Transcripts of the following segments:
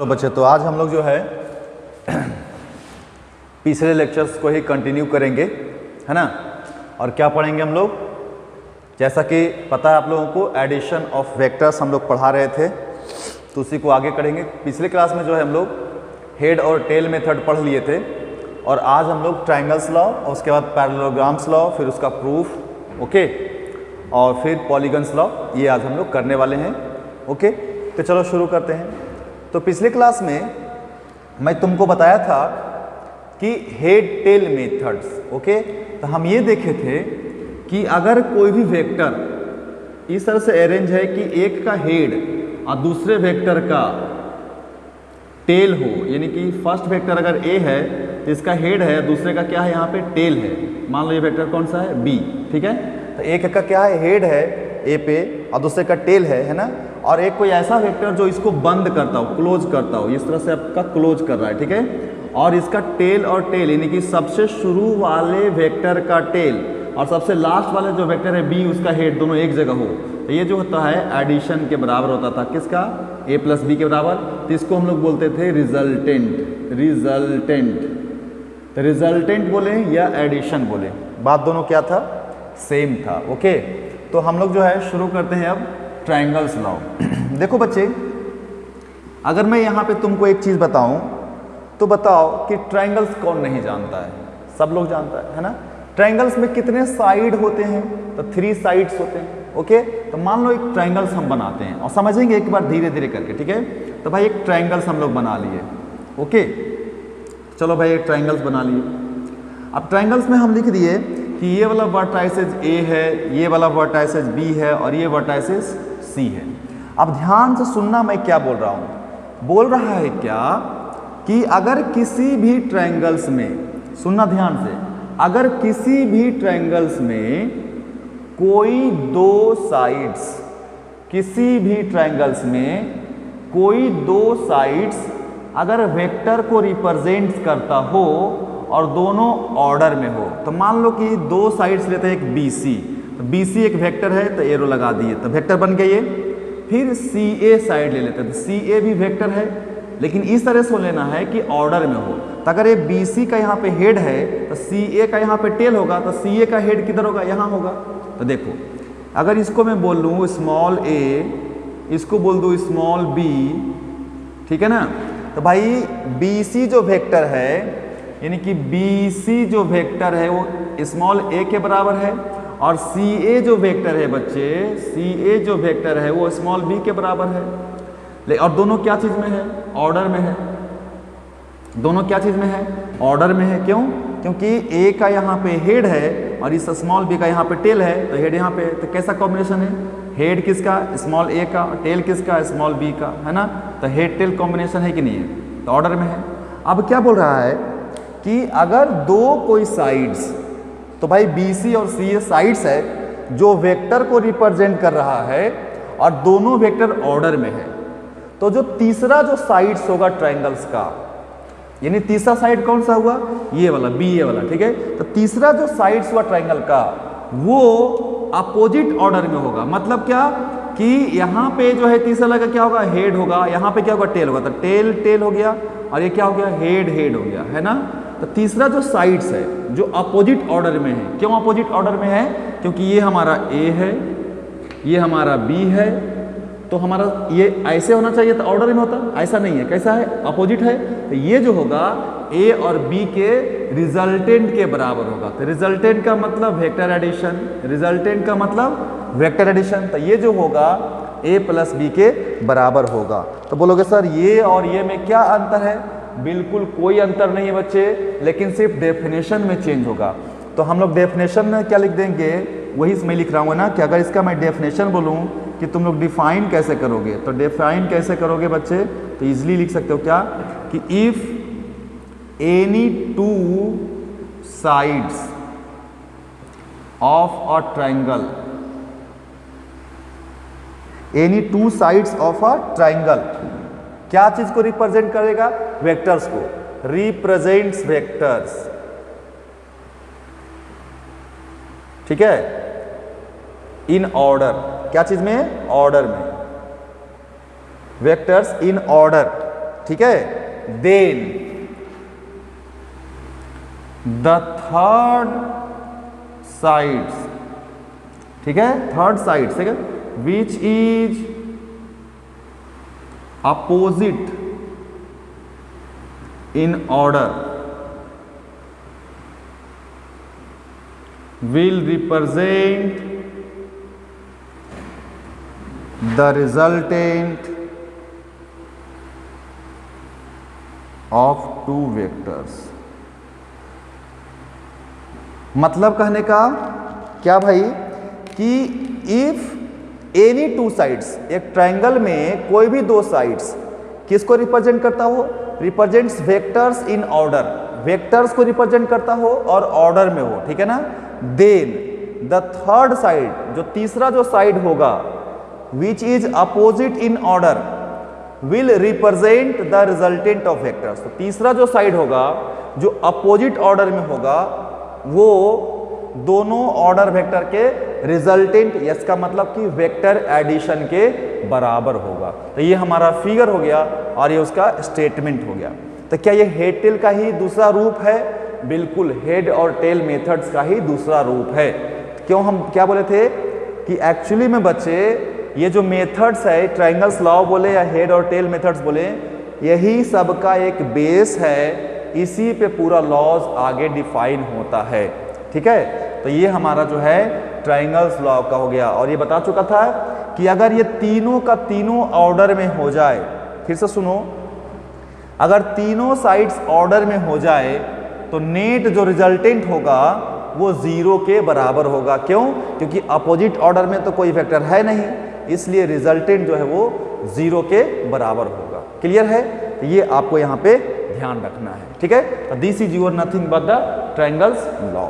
बच्चे, तो आज हम लोग जो है पिछले लेक्चर्स को ही कंटिन्यू करेंगे, है ना। और क्या पढ़ेंगे हम लोग, जैसा कि पता है आप लोगों को एडिशन ऑफ वेक्टर्स हम लोग पढ़ा रहे थे, तो उसी को आगे करेंगे। पिछले क्लास में जो है हम लोग हेड और टेल मेथड पढ़ लिए थे, और आज हम लोग ट्रायंगल्स लॉ और उसके बाद पैरेललोग्राम्स लॉ, फिर उसका प्रूफ, ओके, और फिर पॉलीगन्स लॉ, ये आज हम लोग करने वाले हैं। ओके, तो चलो शुरू करते हैं। तो पिछले क्लास में मैं तुमको बताया था कि हेड टेल मेथड्स, ओके, तो हम ये देखे थे कि अगर कोई भी वेक्टर इस तरह से अरेंज है कि एक का हेड और दूसरे वेक्टर का टेल हो, यानी कि फर्स्ट वेक्टर अगर ए है तो इसका हेड है, दूसरे का क्या है, यहाँ पे टेल है। मान लो ये वेक्टर कौन सा है, बी, ठीक है। तो एक का क्या है, हेड है ए पे और दूसरे का टेल है ना। और एक कोई ऐसा वेक्टर जो इसको बंद करता हो, क्लोज करता हो, इस तरह से आपका क्लोज कर रहा है, ठीक है। और इसका टेल और टेल यानी कि सबसे शुरू वाले वेक्टर का टेल और सबसे लास्ट वाले जो वेक्टर है बी, उसका हेड दोनों एक जगह हो, तो ये जो होता है एडिशन के बराबर होता था। किसका, ए प्लस बी के बराबर। तो इसको हम लोग बोलते थे रिजल्टेंट। तो रिजल्टेंट बोले या एडिशन बोले, बात दोनों क्या था, सेम था। ओके, तो हम लोग जो है शुरू करते हैं अब ट्रायंगल्स लॉ। देखो बच्चे, अगर मैं यहाँ पे तुमको एक चीज़ बताऊँ तो बताओ कि ट्रायंगल्स कौन नहीं जानता है, सब लोग जानता है ना। ट्रायंगल्स में कितने साइड होते हैं, तो 3 साइड्स होते हैं। ओके, तो मान लो एक ट्रायंगल्स हम बनाते हैं और समझेंगे एक बार धीरे धीरे करके, ठीक है। तो भाई एक ट्रायंगल्स हम लोग बना लिए, ओके, चलो भाई एक ट्रायंगल्स बना लिए। अब ट्रायंगल्स में हम लिख दिए कि ये वाला वर्टाइसेस ए है, ये वाला वर्टाइसेस बी है और ये वर्टाइसेस सी है। अब ध्यान से सुनना मैं क्या बोल रहा हूँ। बोल रहा है क्या कि अगर किसी भी ट्रायंगल्स में, सुनना ध्यान से, अगर किसी भी ट्रायंगल्स में कोई 2 साइड्स, किसी भी ट्रायंगल्स में कोई 2 साइड्स अगर वेक्टर को रिप्रेजेंट करता हो और दोनों ऑर्डर में हो, तो मान लो कि 2 साइड्स लेते हैं, एक बी सी, तो बी सी एक वेक्टर है, तो एरो लगा दिए, तो वेक्टर बन गया ये। फिर सी ए साइड ले लेते हैं, तो सी ए भी वेक्टर है, लेकिन इस तरह से लेना है कि ऑर्डर में हो। तो अगर ये बी सी का यहाँ पे हेड है तो सी ए का यहाँ पे टेल होगा, तो सी ए का हेड किधर होगा, यहाँ होगा। तो देखो, अगर इसको मैं बोल लूँ स्मॉल ए, इसको बोल दूँ स्मॉल बी, ठीक है ना। तो भाई बी सी जो वेक्टर है, यानी कि बी सी जो वेक्टर है वो स्मॉल ए के बराबर है, और सी ए जो वेक्टर है बच्चे, सी ए जो वेक्टर है वो स्मॉल बी के बराबर है। और दोनों क्या चीज़ में है, ऑर्डर में है। दोनों क्या चीज़ में है, ऑर्डर में है। क्यों, क्योंकि ए का यहाँ पे हेड है और इस स्मॉल बी का यहाँ पे टेल है, तो हेड यहाँ पे, तो कैसा कॉम्बिनेशन है, हेड किसका, स्मॉल ए का, टेल किसका, स्मॉल बी का, है ना। तो हेड टेल कॉम्बिनेशन है कि नहीं है, तो ऑर्डर में है। अब क्या बोल रहा है कि अगर 2 कोई साइड्स, तो भाई बी सी और सी ए साइड्स है जो वेक्टर को रिप्रेजेंट कर रहा है और दोनों वेक्टर ऑर्डर में है, तो जो तीसरा जो साइड्स होगा ट्रायंगल्स का, यानी तीसरा साइड कौन सा हुआ, ये वाला, बी ए वाला, ठीक है। तो तीसरा जो साइड्स हुआ ट्रायंगल का वो अपोजिट ऑर्डर में होगा। मतलब क्या कि यहाँ पे जो है तीसरा लगा क्या होगा, हेड होगा, यहाँ पे क्या होगा, टेल होगा, तो टेल टेल हो गया और ये क्या हो गया, हेड हेड हो गया, है ना। तो तीसरा जो साइड्स है जो अपोजिट ऑर्डर में है, क्यों अपोजिट ऑर्डर में है, क्योंकि ये हमारा ए है, ये हमारा बी है, तो हमारा ये ऐसे होना चाहिए तो ऑर्डर में होता, ऐसा नहीं है, कैसा है, अपोजिट है। तो ये जो होगा ए और बी के रिजल्टेंट के बराबर होगा। तो रिजल्टेंट का मतलब वेक्टर एडिशन, रिजल्टेंट का मतलब वेक्टर एडिशन, तो ये जो होगा ए प्लस बी के बराबर होगा। तो बोलोगे सर ये और ये में क्या अंतर है, बिल्कुल कोई अंतर नहीं है बच्चे, लेकिन सिर्फ डेफिनेशन में चेंज होगा। तो हम लोग डेफिनेशन में क्या लिख देंगे, वही इसमें लिख रहा हूँ ना, कि अगर इसका मैं डेफिनेशन बोलूँ कि तुम लोग डिफाइन कैसे करोगे, तो डिफाइन कैसे करोगे बच्चे, तो इजीली लिख सकते हो क्या, कि if any 2 sides of a triangle, any 2 sides of a triangle क्या चीज को रिप्रेजेंट करेगा, वेक्टर्स को, रिप्रेजेंट्स वेक्टर्स, ठीक है, इन ऑर्डर, क्या चीज में, ऑर्डर में, वेक्टर्स इन ऑर्डर, ठीक है, देन द थर्ड साइड्स, ठीक है, थर्ड साइड, ठीक है, which is opposite in order will represent the resultant of two vectors। मतलब कहने का क्या भाई कि इफ एनी टू साइड्स, एक ट्रायंगल में कोई भी दो साइड्स किसको रिप्रेजेंट करता हो, represents vectors in order, vectors को रिप्रेजेंट करता हो और ऑर्डर में हो, ठीक है ना, देन द थर्ड साइड, जो तीसरा जो साइड होगा, which is opposite in order will represent the resultant of vectors. तो तीसरा जो साइड होगा जो अपोजिट ऑर्डर में होगा वो दोनों ऑर्डर वेक्टर के रिजल्टेंट, इसका मतलब कि वेक्टर एडिशन के बराबर होगा। तो ये हमारा फिगर हो गया और ये उसका स्टेटमेंट हो गया। तो क्या ये हेड टेल का ही दूसरा रूप है? बिल्कुल, हेड और टेल मेथड्स का ही दूसरा रूप है। क्यों हम क्या बोले थे कि एक्चुअली में बच्चे ये जो मेथड्स है, ट्रायंगल्स लॉ बोले या हेड और टेल मेथड्स बोले, यही सबका एक बेस है, इसी पे पूरा लॉज आगे डिफाइन होता है, ठीक है। तो ये हमारा जो है ट्रायंगल्स लॉ का हो गया। और ये बता चुका था कि अगर ये तीनों का तीनों ऑर्डर में हो जाए, फिर से सुनो, अगर तीनों साइड्स ऑर्डर में हो जाए तो नेट जो रिजल्टेंट होगा वो जीरो के बराबर होगा। क्यों? क्योंकि अपोजिट ऑर्डर में तो कोई वेक्टर है नहीं, इसलिए रिजल्टेंट जो है वो जीरो के बराबर होगा। क्लियर है? तो ये आपको यहाँ पे ध्यान रखना है, ठीक है। This is your nothing but the triangles law.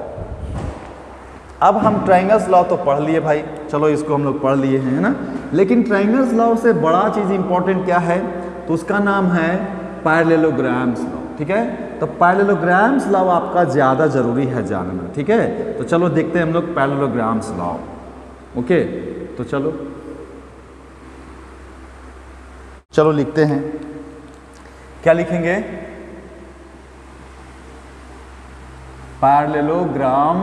अब हम ट्रायंगल्स लॉ तो पढ़ लिए भाई, चलो इसको हम लोग पढ़ लिए हैं, है ना। लेकिन ट्रायंगल्स लॉ से बड़ा चीज इंपॉर्टेंट क्या है, तो उसका नाम है पैरेललोग्राम्स लॉ, ठीक है। तो पैरेललोग्राम्स लॉ आपका ज्यादा जरूरी है जानना, ठीक है। तो चलो देखते हैं हम लोग पैरेललोग्राम्स लॉ। ओके, तो चलो लिखते हैं। क्या लिखेंगे? पैरेललोग्राम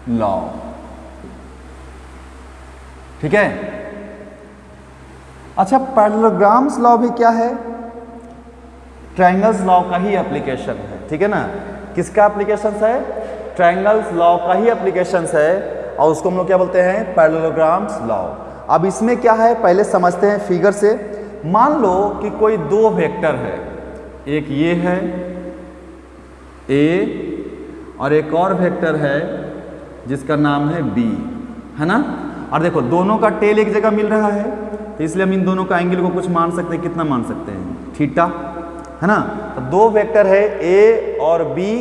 लॉ, ठीक है। अच्छा, पैरेललोग्राम्स लॉ भी क्या है? ट्रायंगल्स लॉ का ही एप्लीकेशन है, ठीक है ना। किसका एप्लीकेशन है? ट्रायंगल्स लॉ का ही एप्लीकेशन है, और उसको हम लोग क्या बोलते हैं? Parallelograms law. अब इसमें क्या है पहले समझते हैं फिगर से। मान लो कि कोई दो वेक्टर है, एक ये है ए और एक और वेक्टर है जिसका नाम है बी, है ना। और देखो दोनों का टेल एक जगह मिल रहा है, तो इसलिए हम इन दोनों का एंगल को कुछ मान सकते हैं। कितना मान सकते हैं? थीटा, है ना। तो दो वेक्टर है ए और बी,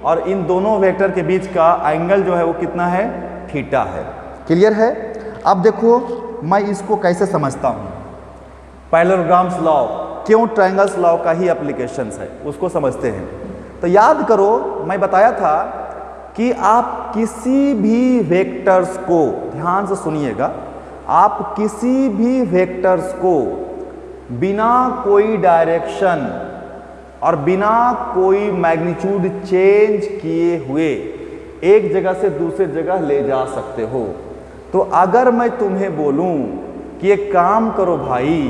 और इन दोनों वेक्टर के बीच का एंगल जो है वो कितना है? थीटा है। क्लियर है? अब देखो मैं इसको कैसे समझता हूँ। पैरेललोग्राम्स लॉ क्यों ट्रायंगल्स लॉ का ही एप्लीकेशंस है, उसको समझते हैं। तो याद करो, मैं बताया था कि आप किसी भी वेक्टर्स को, ध्यान से सुनिएगा, आप किसी भी वेक्टर्स को बिना कोई डायरेक्शन और बिना कोई मैग्नीट्यूड चेंज किए हुए एक जगह से दूसरे जगह ले जा सकते हो। तो अगर मैं तुम्हें बोलूं कि एक काम करो भाई,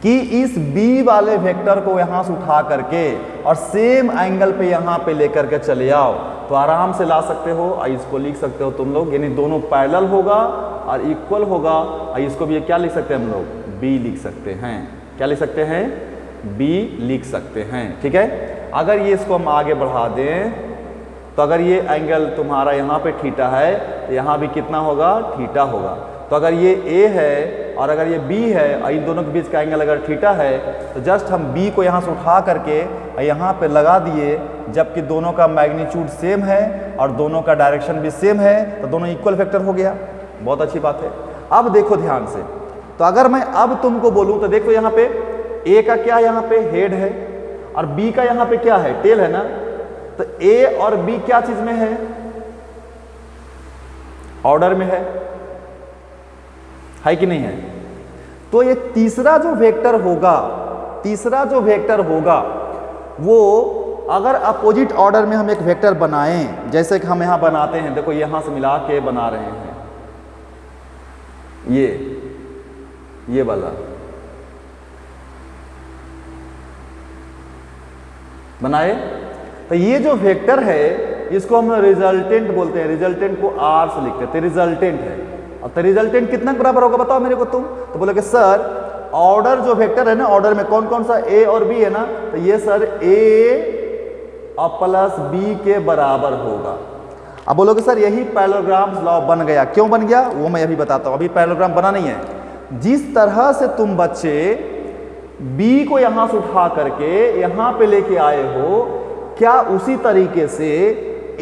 कि इस बी वाले वेक्टर को यहां से उठा करके और सेम एंगल पे यहां पे लेकर के चले आओ, तो आराम से ला सकते हो। और इसको लिख सकते हो तुम लोग, यानी दोनों पैरेलल होगा और इक्वल होगा। और इसको भी क्या लिख सकते हैं हम लोग? बी लिख सकते हैं। क्या लिख सकते हैं? बी लिख सकते हैं, ठीक है। अगर ये इसको हम आगे बढ़ा दें, तो अगर ये एंगल तुम्हारा यहाँ पे थीटा है, तो यहाँ भी कितना होगा? थीटा होगा। तो अगर ये ए है और अगर ये बी है और इन दोनों के बीच का एंगल अगर थीटा है, तो जस्ट हम बी को यहाँ से उठा करके यहाँ पे लगा दिए, जबकि दोनों का मैग्नीट्यूड सेम है और दोनों का डायरेक्शन भी सेम है, तो दोनों इक्वल वेक्टर हो गया। बहुत अच्छी बात है। अब देखो ध्यान से, तो अगर मैं अब तुमको बोलूँ, तो देखो यहाँ पे ए का क्या यहाँ पे हेड है और बी का यहाँ पे क्या है? टेल है ना। तो ए और बी क्या चीज में है? ऑर्डर में है कि नहीं है? तो ये तीसरा जो वेक्टर होगा तीसरा जो वेक्टर होगा वो अगर अपोजिट ऑर्डर में हम एक वेक्टर बनाएं, जैसे कि हम यहां बनाते हैं, देखो यहां से मिला के बना रहे हैं, ये वाला बनाए, तो ये जो वेक्टर है इसको हम रिजल्टेंट बोलते हैं। रिजल्टेंट को आर से लिखते हैं, तो रिजल्टेंट है। अब तो रिजल्टेंट कितना बराबर होगा बताओ मेरे को तुम। तो बोले कि सर ऑर्डर जो वेक्टर है ना, ऑर्डर में कौन कौन सा ए और बी है ना, तो ये सर ए और प्लस बी के बराबर होगा। अब बोलोगे सर यही पैरेललोग्राम लॉ बन गया, क्यों बन गया वो मैं अभी बताता हूं, अभी पैरेललोग्राम बना नहीं है। जिस तरह से तुम बच्चे b को यहां से उठा करके यहां पे लेके आए हो, क्या उसी तरीके से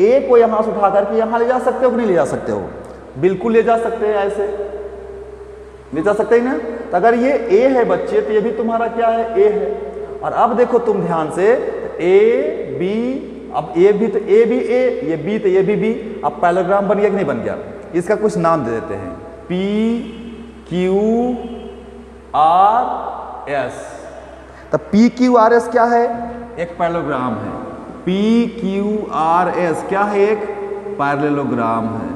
a को यहां से उठा करके यहां ले जा सकते हो कि नहीं ले जा सकते हो? बिल्कुल ले जा सकते हैं, ऐसे ले जा सकते हैं ना। तो अगर ये a है बच्चे, तो ये भी तुम्हारा क्या है, a है। और अब देखो तुम ध्यान से, a b, अब a भी तो a भी a, ये b तो ये भी b। अब पैरेललोग्राम बन गया कि नहीं बन गया? इसका कुछ नाम दे देते हैं, p q r s। तो p q r s क्या है? एक पैरेललोग्राम है। p q r s क्या है? एक पैरेललोग्राम है,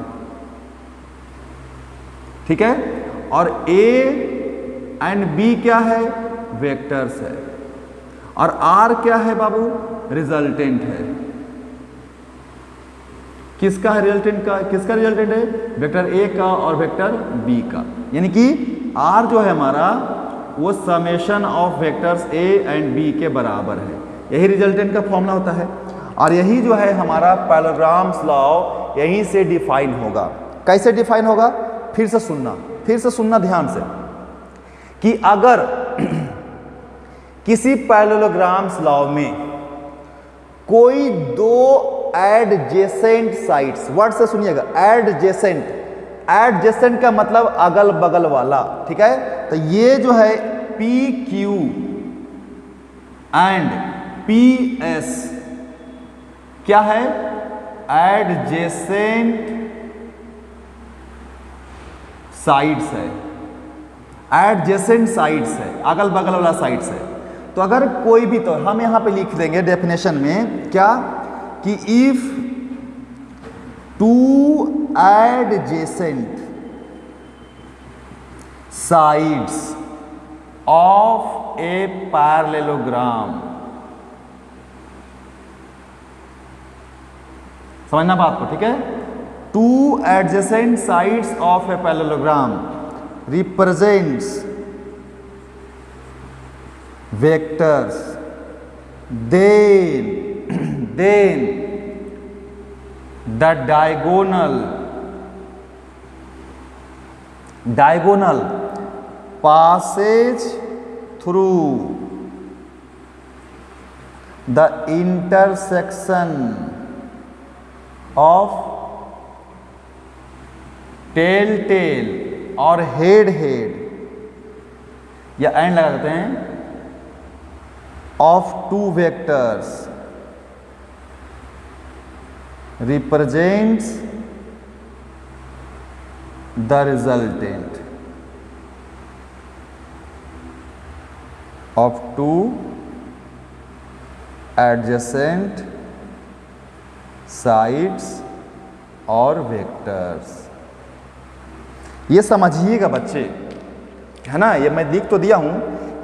ठीक है। और a एंड b क्या है? वेक्टर्स है। और r क्या है बाबू? रिजल्टेंट है। किसका है रिजल्टेंट का? किसका रिजल्टेंट है? वेक्टर a का और वेक्टर b का। यानी कि r जो है हमारा वो summation of vectors a and b के बराबर है। यही रिजल्टेंट का फॉर्मूला होता है। और यही जो है हमारा पैरेललोग्राम्स लॉ यहीं से डिफाइन होगा। कैसे डिफाइन होगा? फिर से सुनना ध्यान से, कि अगर किसी पैरेललोग्राम्स लॉ में कोई दो एडजेसेंट साइड्स, वर्ड से सुनिएगा, एडजेसेंट। एडजेसेंट का मतलब अगल बगल वाला, ठीक है। तो ये जो है P Q and P S क्या है? एडजेसेंट साइड्स है, एडजेसेंट साइड्स है, अगल बगल वाला साइड्स है। तो अगर कोई भी, तो हम यहां पे लिख देंगे डेफिनेशन में क्या, कि if two adjacent sides of a parallelogram, समझना बात को, ठीक है। Two adjacent sides of a parallelogram represents vectors, then the diagonal passes through the intersection of tail और head या एंड लगा देते हैं of two vectors represents the resultant of two adjacent sides और वेक्टर्स। ये समझिएगा बच्चे, है ना। ये मैं लिख तो दिया हूं,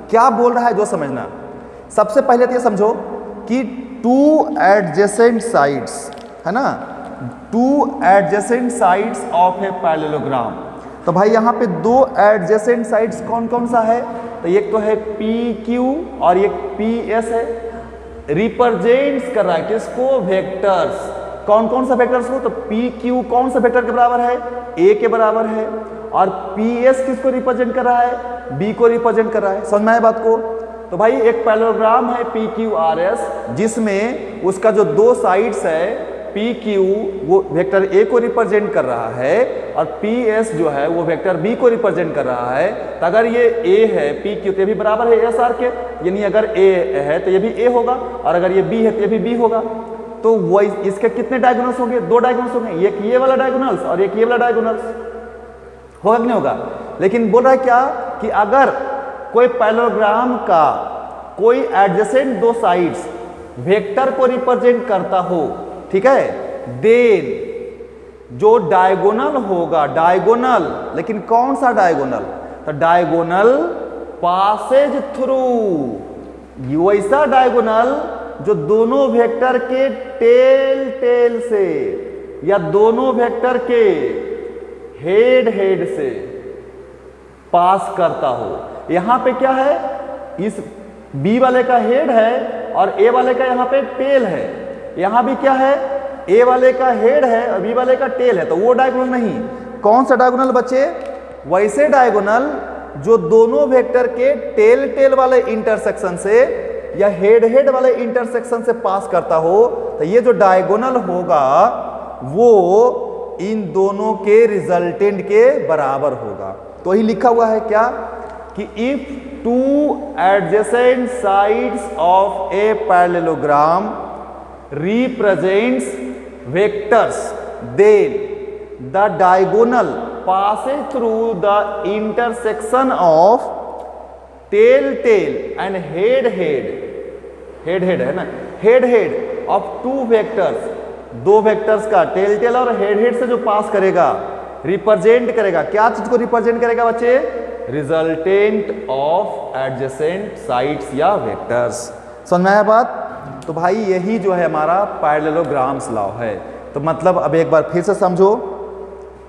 क्या बोल रहा है जो समझना। सबसे पहले तो ये समझो कि टू एडजेसेंट साइड्स, है ना, two adjacent sides of a parallelogram. तो भाई यहाँ पे दो एडजेसेंट साइड्स कौन कौन सा है? तो एक तो है पी क्यू और एक पी एस है। रिप्रेजेंट्स कर रहा है किसको? वेक्टर्स। कौन कौन सा वेक्टर्स को? तो पी क्यू कौन सा वेक्टर के बराबर है? ए के बराबर है। और पी एस किसको रिप्रेजेंट कर रहा है? बी को रिप्रेजेंट कर रहा है। समझ में आया बात को? तो भाई एक पैरेललोग्राम है पी क्यू आर एस, जिसमें उसका जो दो साइड्स है पी क्यू वो वेक्टर ए को रिप्रेजेंट कर रहा है और पी एस जो है वो वेक्टर बी को रिप्रेजेंट कर रहा है। तो अगर ये ए है पी क्यू तो ये भी बराबर है एस आर के, यानी अगर ए है तो ये भी ए होगा और अगर ये बी है तो ये भी बी होगा। तो वो इसके कितने डायगोनल्स होंगे? दो डायगोनल्स होंगे, एक ये वाला डायगोनल्स और एक ये वाला डायगोनल्स। होगा कि नहीं होगा? लेकिन बोल रहा है क्या कि अगर कोई पैरेललोग्राम का कोई एडजेसेंट दो साइड्स वेक्टर को रिप्रेजेंट करता हो, ठीक है, देन जो डायगोनल होगा, डायगोनल, लेकिन कौन सा डायगोनल, तो डायगोनल पासेज थ्रू, वैसा डायगोनल जो दोनों वेक्टर के टेल से या दोनों वेक्टर के हेड से पास करता हो। यहां पे क्या है, इस बी वाले का हेड है और ए वाले का यहां पे टेल है। यहां भी क्या है, ए वाले का हेड है और बी वाले का टेल है, तो वो डायगोनल नहीं। कौन सा डायगोनल बच्चे, वैसे डायगोनल जो दोनों वेक्टर के टेल वाले इंटरसेक्शन से या हेड वाले इंटरसेक्शन से पास करता हो, तो ये जो डायगोनल होगा वो इन दोनों के रिजल्टेंट के बराबर होगा। तो ही लिखा हुआ है क्या कि if two adjacent sides of a parallelogram represents vectors, then the diagonal passes through the intersection of tail and head है ना, head of two vectors, दो वेक्टर्स का टेल और हेड से जो पास करेगा, रिप्रेजेंट करेगा, क्या चीज को रिप्रेजेंट करेगा बच्चे, रिजल्टेंट ऑफ एडजेसेंट साइड्स या वेक्टर्स। समझ में आया बात। तो भाई यही जो है हमारा पैरेललोग्राम्स लॉ है। तो मतलब अब एक बार फिर से समझो,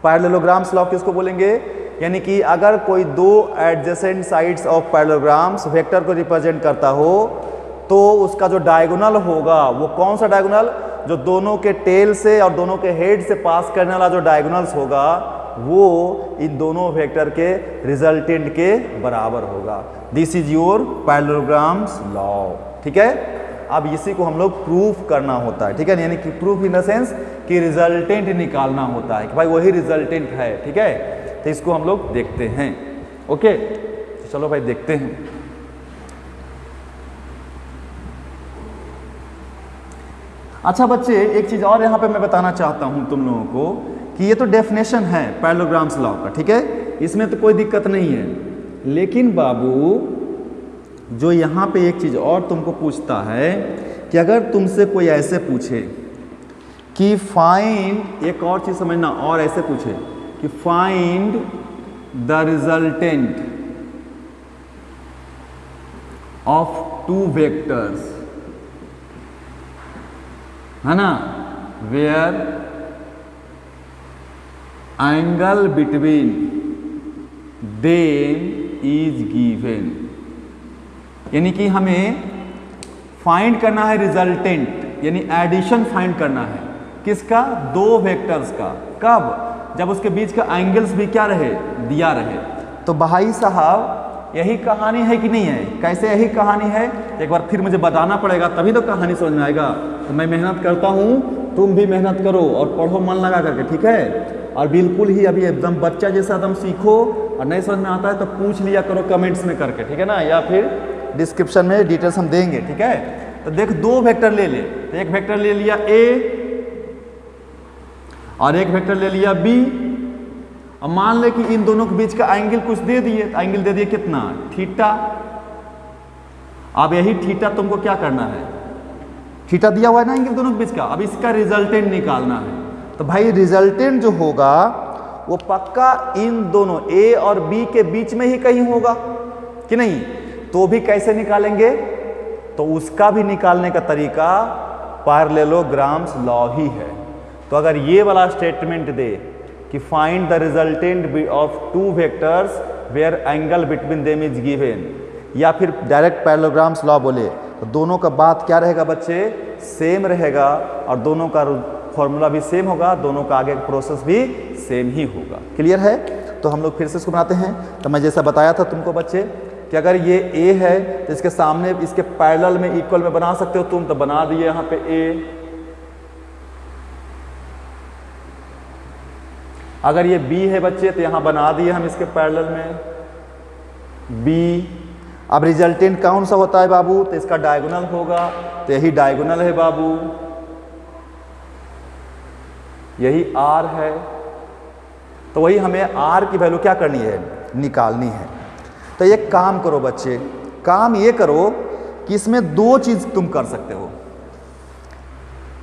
पैरेललोग्राम्स लॉ किसको बोलेंगे, यानी कि अगर कोई दो adjacent sides of parallelograms vector को रिप्रेजेंट करता हो तो उसका जो डायगोनल होगा वो कौन सा डायगोनल, जो दोनों के टेल से और दोनों के हेड से पास करने वाला जो डायगोनल्स होगा वो इन दोनों वेक्टर के रिजल्टेंट के बराबर होगा। This is your parallelograms law, ठीक है। अब इसी को हम लोग प्रूफ करना होता है, ठीक है, यानी कि प्रूफ इन द सेंस कि रिजल्टेंट निकालना होता है कि भाई वही रिजल्टेंट है, ठीक है। तो इसको हम लोग देखते हैं, ओके। तो चलो भाई देखते हैं। अच्छा बच्चे, एक चीज और यहाँ पे मैं बताना चाहता हूँ तुम लोगों को कि ये तो डेफिनेशन है पैरेललोग्राम्स लॉ का, ठीक है, इसमें तो कोई दिक्कत नहीं है। लेकिन बाबू जो यहाँ पे एक चीज और तुमको पूछता है कि अगर तुमसे कोई ऐसे पूछे कि फाइंड, एक और चीज समझना, और ऐसे पूछे कि find the resultant of two vectors, है ना, where angle between them is given, यानी कि हमें फाइंड करना है रिजल्टेंट, यानी एडिशन फाइंड करना है किसका, दो वेक्टर्स का। कब, जब उसके बीच का एंगल्स भी क्या रहे, दिया रहे। तो भाई साहब यही कहानी है कि नहीं है, कैसे यही कहानी है, एक बार फिर मुझे बताना पड़ेगा तभी तो कहानी समझ में आएगा। तो मैं मेहनत करता हूँ, तुम भी मेहनत करो और पढ़ो मन लगा करके, ठीक है। और बिल्कुल ही अभी एकदम बच्चा जैसा एकदम सीखो, और नहीं समझ में आता है तो पूछ लिया करो कमेंट्स में करके, ठीक है ना, या फिर डिस्क्रिप्शन में डिटेल्स हम देंगे, ठीक है। तो देख, दो वेक्टर ले ले, तो एक वेक्टर ले लिया ए और एक वेक्टर ले लिया बी। अब मान ले कि इन दोनों के बीच का एंगल कुछ दे दिए, तो एंगल दे दिए कितना, थीटा। अब यही थीटा तुमको क्या करना है, थीटा दिया हुआ है ना एंगल दोनों के बीच का, अब इसका रिजल्टेंट निकालना है। तो भाई रिजल्टेंट जो होगा वो पक्का इन दोनों ए और बी के बीच में ही कहीं होगा कि नहीं, तो भी कैसे निकालेंगे, तो उसका भी निकालने का तरीका पैरेललोग्राम्स लॉ ही है। तो अगर ये वाला स्टेटमेंट दे कि find the resultant of two vectors where angle between them is given, या फिर डायरेक्ट पैरेललोग्राम्स लॉ बोले, तो दोनों का बात क्या रहेगा बच्चे, सेम रहेगा, और दोनों का फॉर्मूला भी सेम होगा, दोनों का आगे प्रोसेस भी सेम ही होगा। क्लियर है। तो हम लोग फिर से इसको बनाते हैं। तो मैं जैसा बताया था तुमको बच्चे कि अगर ये ए है तो इसके सामने इसके पैरेलल में इक्वल में बना सकते हो तुम, तो बना दिए यहाँ पे ए। अगर ये बी है बच्चे तो यहाँ बना दिए हम इसके पैरेलल में बी। अब रिजल्टेंट कौन सा होता है बाबू, तो इसका डायगोनल होगा, तो यही डायगोनल है बाबू, यही आर है। तो वही हमें आर की वैल्यू क्या करनी है, निकालनी है। तो एक काम करो बच्चे, काम ये करो कि इसमें दो चीज तुम कर सकते हो,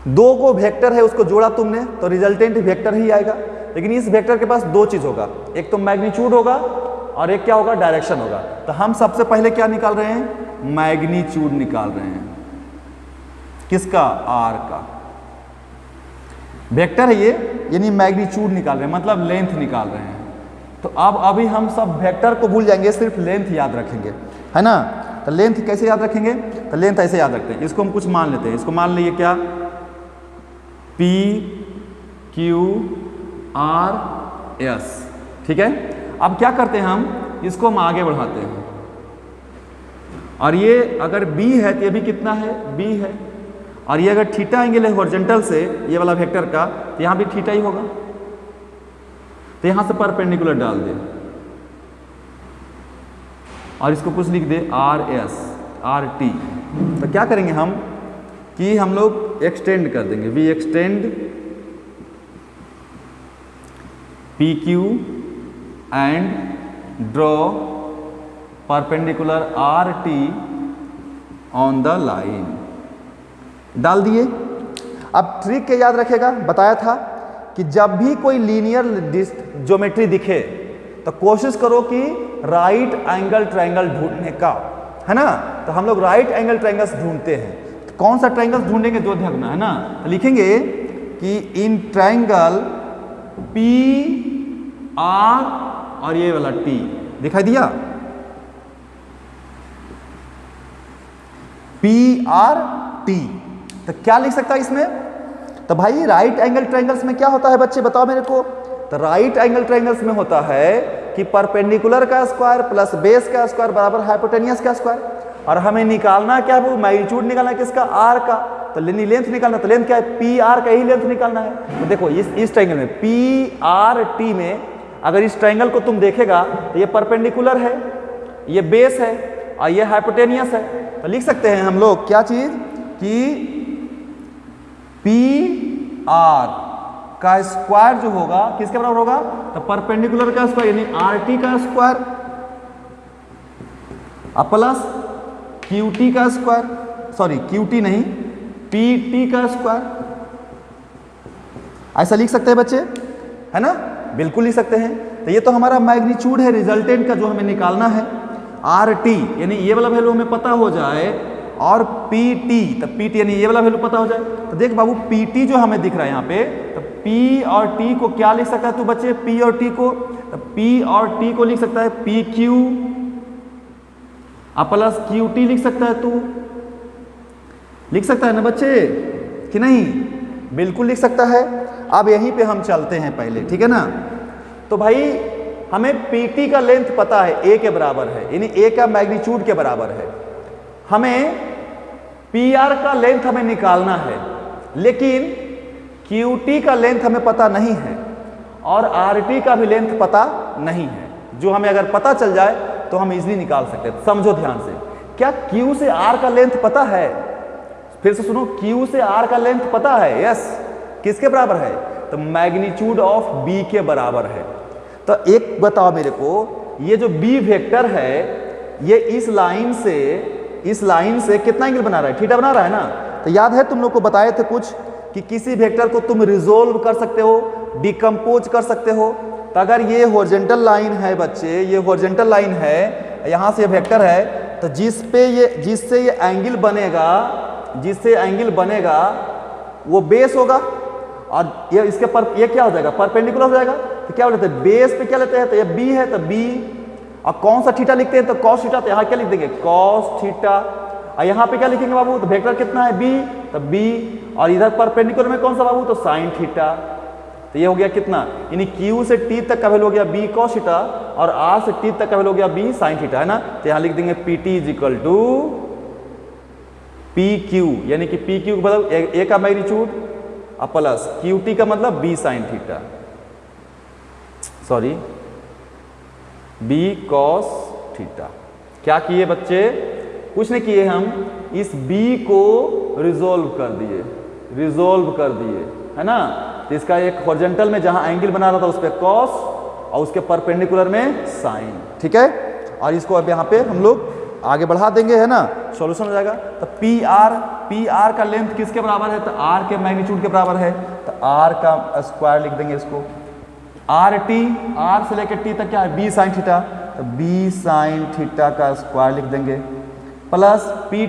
दो को वेक्टर है उसको जोड़ा तुमने तो रिजल्टेंट वेक्टर ही आएगा, लेकिन इस वेक्टर के पास दो चीज होगा, एक तो मैग्नीट्यूड होगा और एक क्या होगा, डायरेक्शन होगा। तो हम सबसे पहले क्या निकाल रहे हैं, मैग्नीट्यूड निकाल रहे हैं, किसका, आर का। वेक्टर है ये, यानी मैग्नीट्यूड निकाल रहे हैं, मतलब लेंथ निकाल रहे हैं। तो अब अभी हम सब वेक्टर को भूल जाएंगे, सिर्फ लेंथ याद रखेंगे, है ना। तो लेंथ कैसे याद रखेंगे, तो लेंथ ऐसे याद रखते हैं, इसको हम कुछ मान लेते हैं, इसको मान लीजिए क्या, पी क्यू आर एस, ठीक है। अब क्या करते हैं हम, इसको हम आगे बढ़ाते हैं, और ये अगर बी है तो ये भी कितना है, बी है, और ये अगर थीटा एंगल है हॉरिजॉन्टल से ये वाला वेक्टर का, तो यहाँ भी थीटा ही होगा, तो यहाँ से परपेंडिकुलर डाल दे और इसको कुछ लिख they R S R T. तो क्या करेंगे हम कि हम लोग एक्सटेंड कर देंगे, we extend P Q and draw perpendicular R T on the line, डाल दिए। अब ट्रिक के याद रखेगा, बताया था कि जब भी कोई लीनियर ज्योमेट्री दिखे तो कोशिश करो कि राइट एंगल ट्रायंगल ढूंढने का, है ना। तो हम लोग राइट एंगल ट्रायंगल्स ढूंढते हैं, तो कौन सा ट्रायंगल ढूंढेंगे, जो ध्यान, है ना। तो लिखेंगे कि इन ट्रायंगल पी आर और ये वाला टी, दिखाई दिया, पी आर टी। तो क्या लिख सकता है इसमें, तो भाई राइट एंगल ट्रायंगल्स में क्या होता है बच्चे, बताओ मेरे को। तो राइट एंगल ट्रायंगल्स में होता है कि परपेंडिकुलर का स्क्वायर प्लस बेस का स्क्वायर बराबर हाइपोटेनियस का स्क्वायर, और हमें निकालना क्या है, वो मैग्नीट्यूड निकालना है किसका, आर का। तो लेंथ निकालना, तो लेंथ क्या है, पी आर का ही लेंथ निकालना है। तो देखो इस ट्रायंगल में पी आर टी में अगर इस ट्रायंगल को तुम देखेगा तो ये परपेंडिकुलर है, ये बेस है और ये हाइपोटेनियस है। तो लिख सकते हैं हम लोग क्या चीज कि पी आर का स्क्वायर जो होगा किसके बराबर होगा, तो परपेंडिकुलर का स्क्वायर यानी आर टी का स्क्वायर प्लस क्यू टी का स्क्वायर, सॉरी क्यू टी नहीं, पी टी का स्क्वायर। ऐसा लिख सकते हैं बच्चे, है ना, बिल्कुल लिख सकते हैं। तो ये तो हमारा मैग्नीट्यूड है रिजल्टेंट का जो हमें निकालना है, आर टी यानी ये वाला वैल्यू हमें पता हो जाए, और पी टी, तो पी टी यानी ये वाला वैल्यू पता हो जाए। तो देख बाबू पी टी जो हमें दिख रहा है यहाँ पे, तो पी और टी को क्या लिख सकता है तू बच्चे, पी और टी को, तो पी और टी को लिख सकता है P Q plus Q T लिख सकता है, तू लिख सकता है ना बच्चे कि नहीं, बिल्कुल लिख सकता है। अब यहीं पे हम चलते हैं पहले, ठीक है ना। तो भाई हमें पी टी का लेंथ पता है, ए के बराबर है, यानी ए का मैग्नीट्यूड के बराबर है। हमें पी आर का लेंथ हमें निकालना है, लेकिन क्यू टी का लेंथ हमें पता नहीं है और आर टी का भी लेंथ पता नहीं है। जो हमें अगर पता चल जाए तो हम इजीली निकाल सकते हैं। समझो ध्यान से, क्या क्यू से आर का लेंथ पता है, फिर से सुनो, क्यू से आर का लेंथ पता है, यस, किसके बराबर है, तो मैग्नीट्यूड ऑफ बी के बराबर है। तो एक बताओ मेरे को, ये जो बी वेक्टर है ये इस लाइन से कितना एंगल बना रहा है, थीटा बना रहा है ना। तो याद है तुम लोग को बताए थे कुछ कि किसी वेक्टर को तुम रिजोल्व कर सकते हो, डिकम्पोज कर सकते हो। तो अगर ये हॉरिजॉन्टल लाइन है बच्चे, ये हॉरिजॉन्टल लाइन है, यहाँ से वेक्टर है, तो जिससे ये एंगल बनेगा वो बेस होगा, और ये इसके पर ये क्या हो जाएगा, परपेंडिकुलर हो जाएगा। तो क्या लेते हैं, बेस पे क्या लेते हैं, तो ये बी है, तो बी, और कौन सा थीटा लिखते हैं, तो कॉस थीटा। तो यहाँ क्या लिख देंगे, कॉस थीटा, और यहाँ पे क्या लिखेंगे बाबू, तो वेक्टर कितना है, बी, तो बी, और इधर परपेंडिकुलर में कौन सा बाबू, तो साइन थीटा। तो ये हो गया कितना, यानी Q से T तक का वैल्यू हो गया B cos थीटा, और R से T तक का वैल्यू हो गया B sin थीटा, है ना। तो यहाँ लिख देंगे PT is equal to PQ, यानी कि PQ का मतलब A का मैग्नीट्यूड प्लस QT का मतलब B sin theta, sorry B cos theta. क्या किए बच्चे, कुछ नहीं किए, हम इस B को रिजोल्व कर दिए, है ना। तो इसका एक हॉरिजॉन्टल में जहां एंगल बना रहा था उस पर कॉस, और उसके परपेंडिकुलर में साइन, ठीक है। और इसको अब यहाँ पे हम लोग आगे बढ़ा देंगे, है ना, सॉल्यूशन हो जाएगा। तो पी आर का लेंथ किसके बराबर है, तो आर के मैग्नीट्यूड के बराबर है, तो आर का स्क्वायर लिख देंगे इसको। आर टी, आर से लेकर टी तक क्या है, बी साइन थीटा, तो बी साइन थीटा का स्क्वायर लिख देंगे, प्लस पी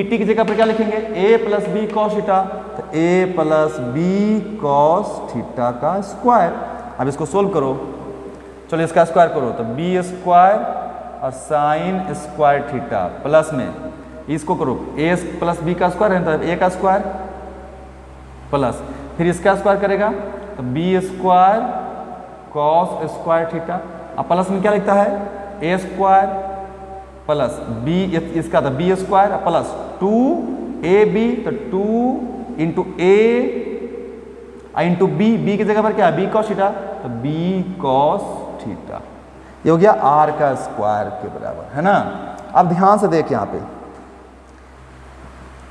टी की जगह पर क्या लिखेंगे, ए प्लस बी कॉस थीटा, तो ए प्लस बी कॉस थीटा का स्क्वायर। अब इसको सोल्व करो, चलो इसका स्क्वायर करो, तो बी स्क्वायर और साइन स्क्वायर थीटा प्लस में इसको करो, ए प्लस बी का स्क्वायर है, तो ए का स्क्वायर प्लस फिर इसका स्क्वायर करेगा, तो B square cos square theta. अब प्लस में क्या लिखता है, ए स्क्वायर प्लस बी, इसका था बी स्क्वायर प्लस 2ab, तो 2 इंटू ए इंटू बी की जगह पर क्या है, बी कॉस थीटा, तो बी कॉस थीटा। ये हो गया आर का स्क्वायर के बराबर, है ना। अब ध्यान से देख, यहाँ पे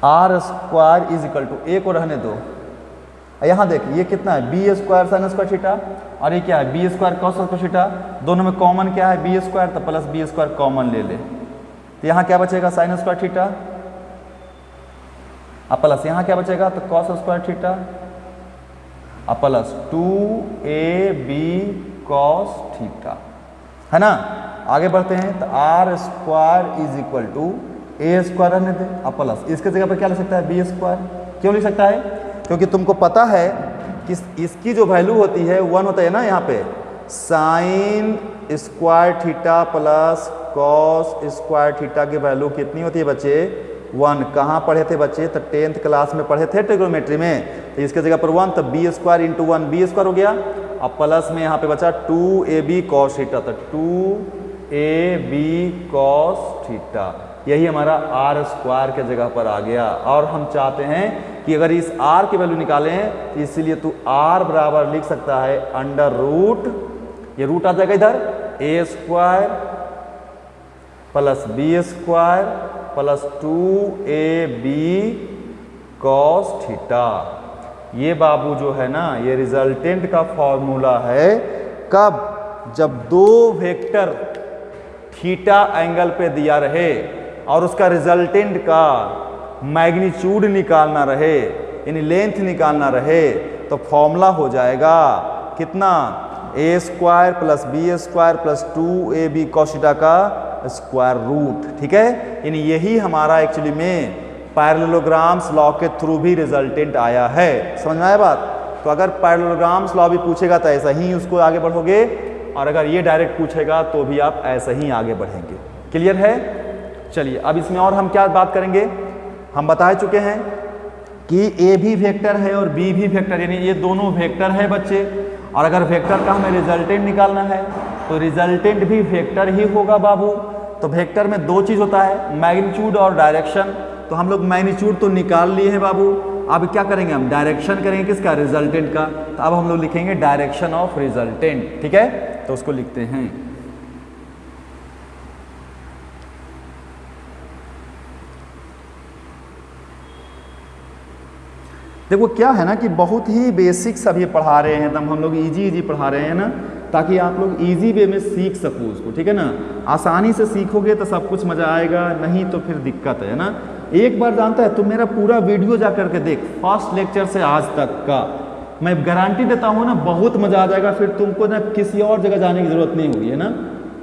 R square is equal to, A को रहने दो, यहाँ देख ये कितना है, B square sine square theta, और ये क्या है, B square cos square theta. दोनों में कॉमन क्या है, बी स्क्वायर, तो प्लस बी स्क्वायर कॉमन ले ले, तो यहाँ क्या बचेगा, साइन स्क्वायर थीटा, अब प्लस यहाँ क्या बचेगा, तो कॉस स्क्वायर थीटा, अब प्लस 2ab कॉस थीटा, है ना। आगे बढ़ते हैं, तो R square is equal to A square रहने दे, अब प्लस इसके जगह पर क्या लिख सकता है, बी स्क्वायर। क्यों लिख सकता है, क्योंकि तुमको पता है कि इसकी जो वैल्यू होती है 1 होता है ना, यहाँ पे sign square theta plus cos square theta की वैल्यू कितनी होती है बच्चे, 1। कहाँ पढ़े थे बच्चे, तो 10th क्लास में पढ़े थे ट्रिग्नोमेट्री में, तो इसके जगह पर 1, तो B square into 1 B square हो गया। अब प्लस में यहाँ पे बचा 2ab कॉस थीटा, तो 2ab कॉस थीटा, यही हमारा आर स्क्वायर के जगह पर आ गया। और हम चाहते हैं कि अगर इस आर की वैल्यू निकालें, तो इसीलिए तू आर बराबर लिख सकता है अंडर रूट, ये रूट आ जाएगा इधर, A square plus B square plus 2ab cos theta. ये बाबू जो है ना, ये रिजल्टेंट का फॉर्मूला है, कब, जब दो वेक्टर थीटा एंगल पे दिया रहे और उसका रिजल्टेंट का मैग्नीट्यूड निकालना रहे, यानी लेंथ निकालना रहे, तो फॉर्मूला हो जाएगा कितना, A square plus B square plus 2ab cos theta का स्क्वायर रूट। ठीक है, यानी यही हमारा एक्चुअली में पैरेललोग्राम्स लॉ के थ्रू भी रिजल्टेंट आया है। समझ में आया बात। तो अगर पैरेललोग्राम्स लॉ भी पूछेगा तो ऐसा ही उसको आगे बढ़ोगे, और अगर ये डायरेक्ट पूछेगा तो भी आप ऐसा ही आगे बढ़ेंगे। क्लियर है। चलिए अब इसमें और हम क्या बात करेंगे, हम बता चुके हैं कि ए भी वेक्टर है और बी भी वेक्टर, यानी ये दोनों वेक्टर है बच्चे, और अगर वेक्टर का हमें रिजल्टेंट निकालना है तो रिजल्टेंट भी वेक्टर ही होगा बाबू। तो वेक्टर में दो चीज़ होता है, मैग्नीट्यूड और डायरेक्शन। तो हम लोग मैग्नीट्यूड तो निकाल लिए हैं बाबू, अब क्या करेंगे हम, डायरेक्शन करेंगे किसका, रिजल्टेंट का। तो अब हम लोग लिखेंगे डायरेक्शन ऑफ रिजल्टेंट। ठीक है, तो उसको लिखते हैं, देखो क्या है ना कि बहुत ही बेसिक्स अभी पढ़ा रहे हैं, एकदम हम लोग इजी पढ़ा रहे हैं ना, ताकि आप लोग इजी वे में सीख सको उसको। ठीक है ना, आसानी से सीखोगे तो सब कुछ मजा आएगा, नहीं तो फिर दिक्कत है ना। एक बार जानता है, तुम मेरा पूरा वीडियो जा करके देख, फर्स्ट लेक्चर से आज तक का, मैं गारंटी देता हूँ ना, बहुत मजा आ जाएगा। फिर तुमको ना किसी और जगह जाने की जरूरत नहीं होगी, है ना।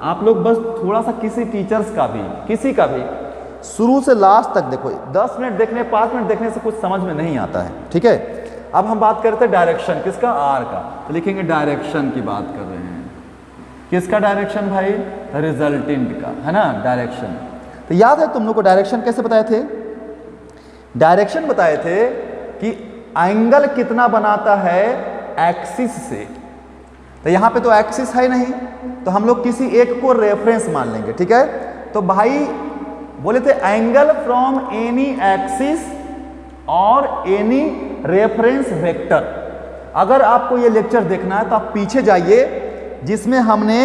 आप लोग बस थोड़ा सा किसी टीचर्स का भी, किसी का भी शुरू से लास्ट तक देखो, 10 मिनट देखने 5 मिनट देखने से कुछ समझ में नहीं आता है। ठीक है, अब हम बात करते हैं डायरेक्शन किसका, आर का। तो लिखेंगे डायरेक्शन की बात कर रहे हैं, किसका डायरेक्शन भाई, रिजल्टेंट का, है ना, डायरेक्शन। तो याद है तुम लोग को डायरेक्शन कैसे बताए थे, डायरेक्शन बताए थे कि एंगल कितना बनाता है एक्सिस से। तो यहाँ पे तो एक्सिस है नहीं, तो हम लोग किसी एक को रेफरेंस मान लेंगे। ठीक है, तो भाई बोले थे एंगल फ्रॉम एनी एक्सिस और एनी रेफरेंस वेक्टर। अगर आपको ये लेक्चर देखना है तो आप पीछे जाइए, जिसमें हमने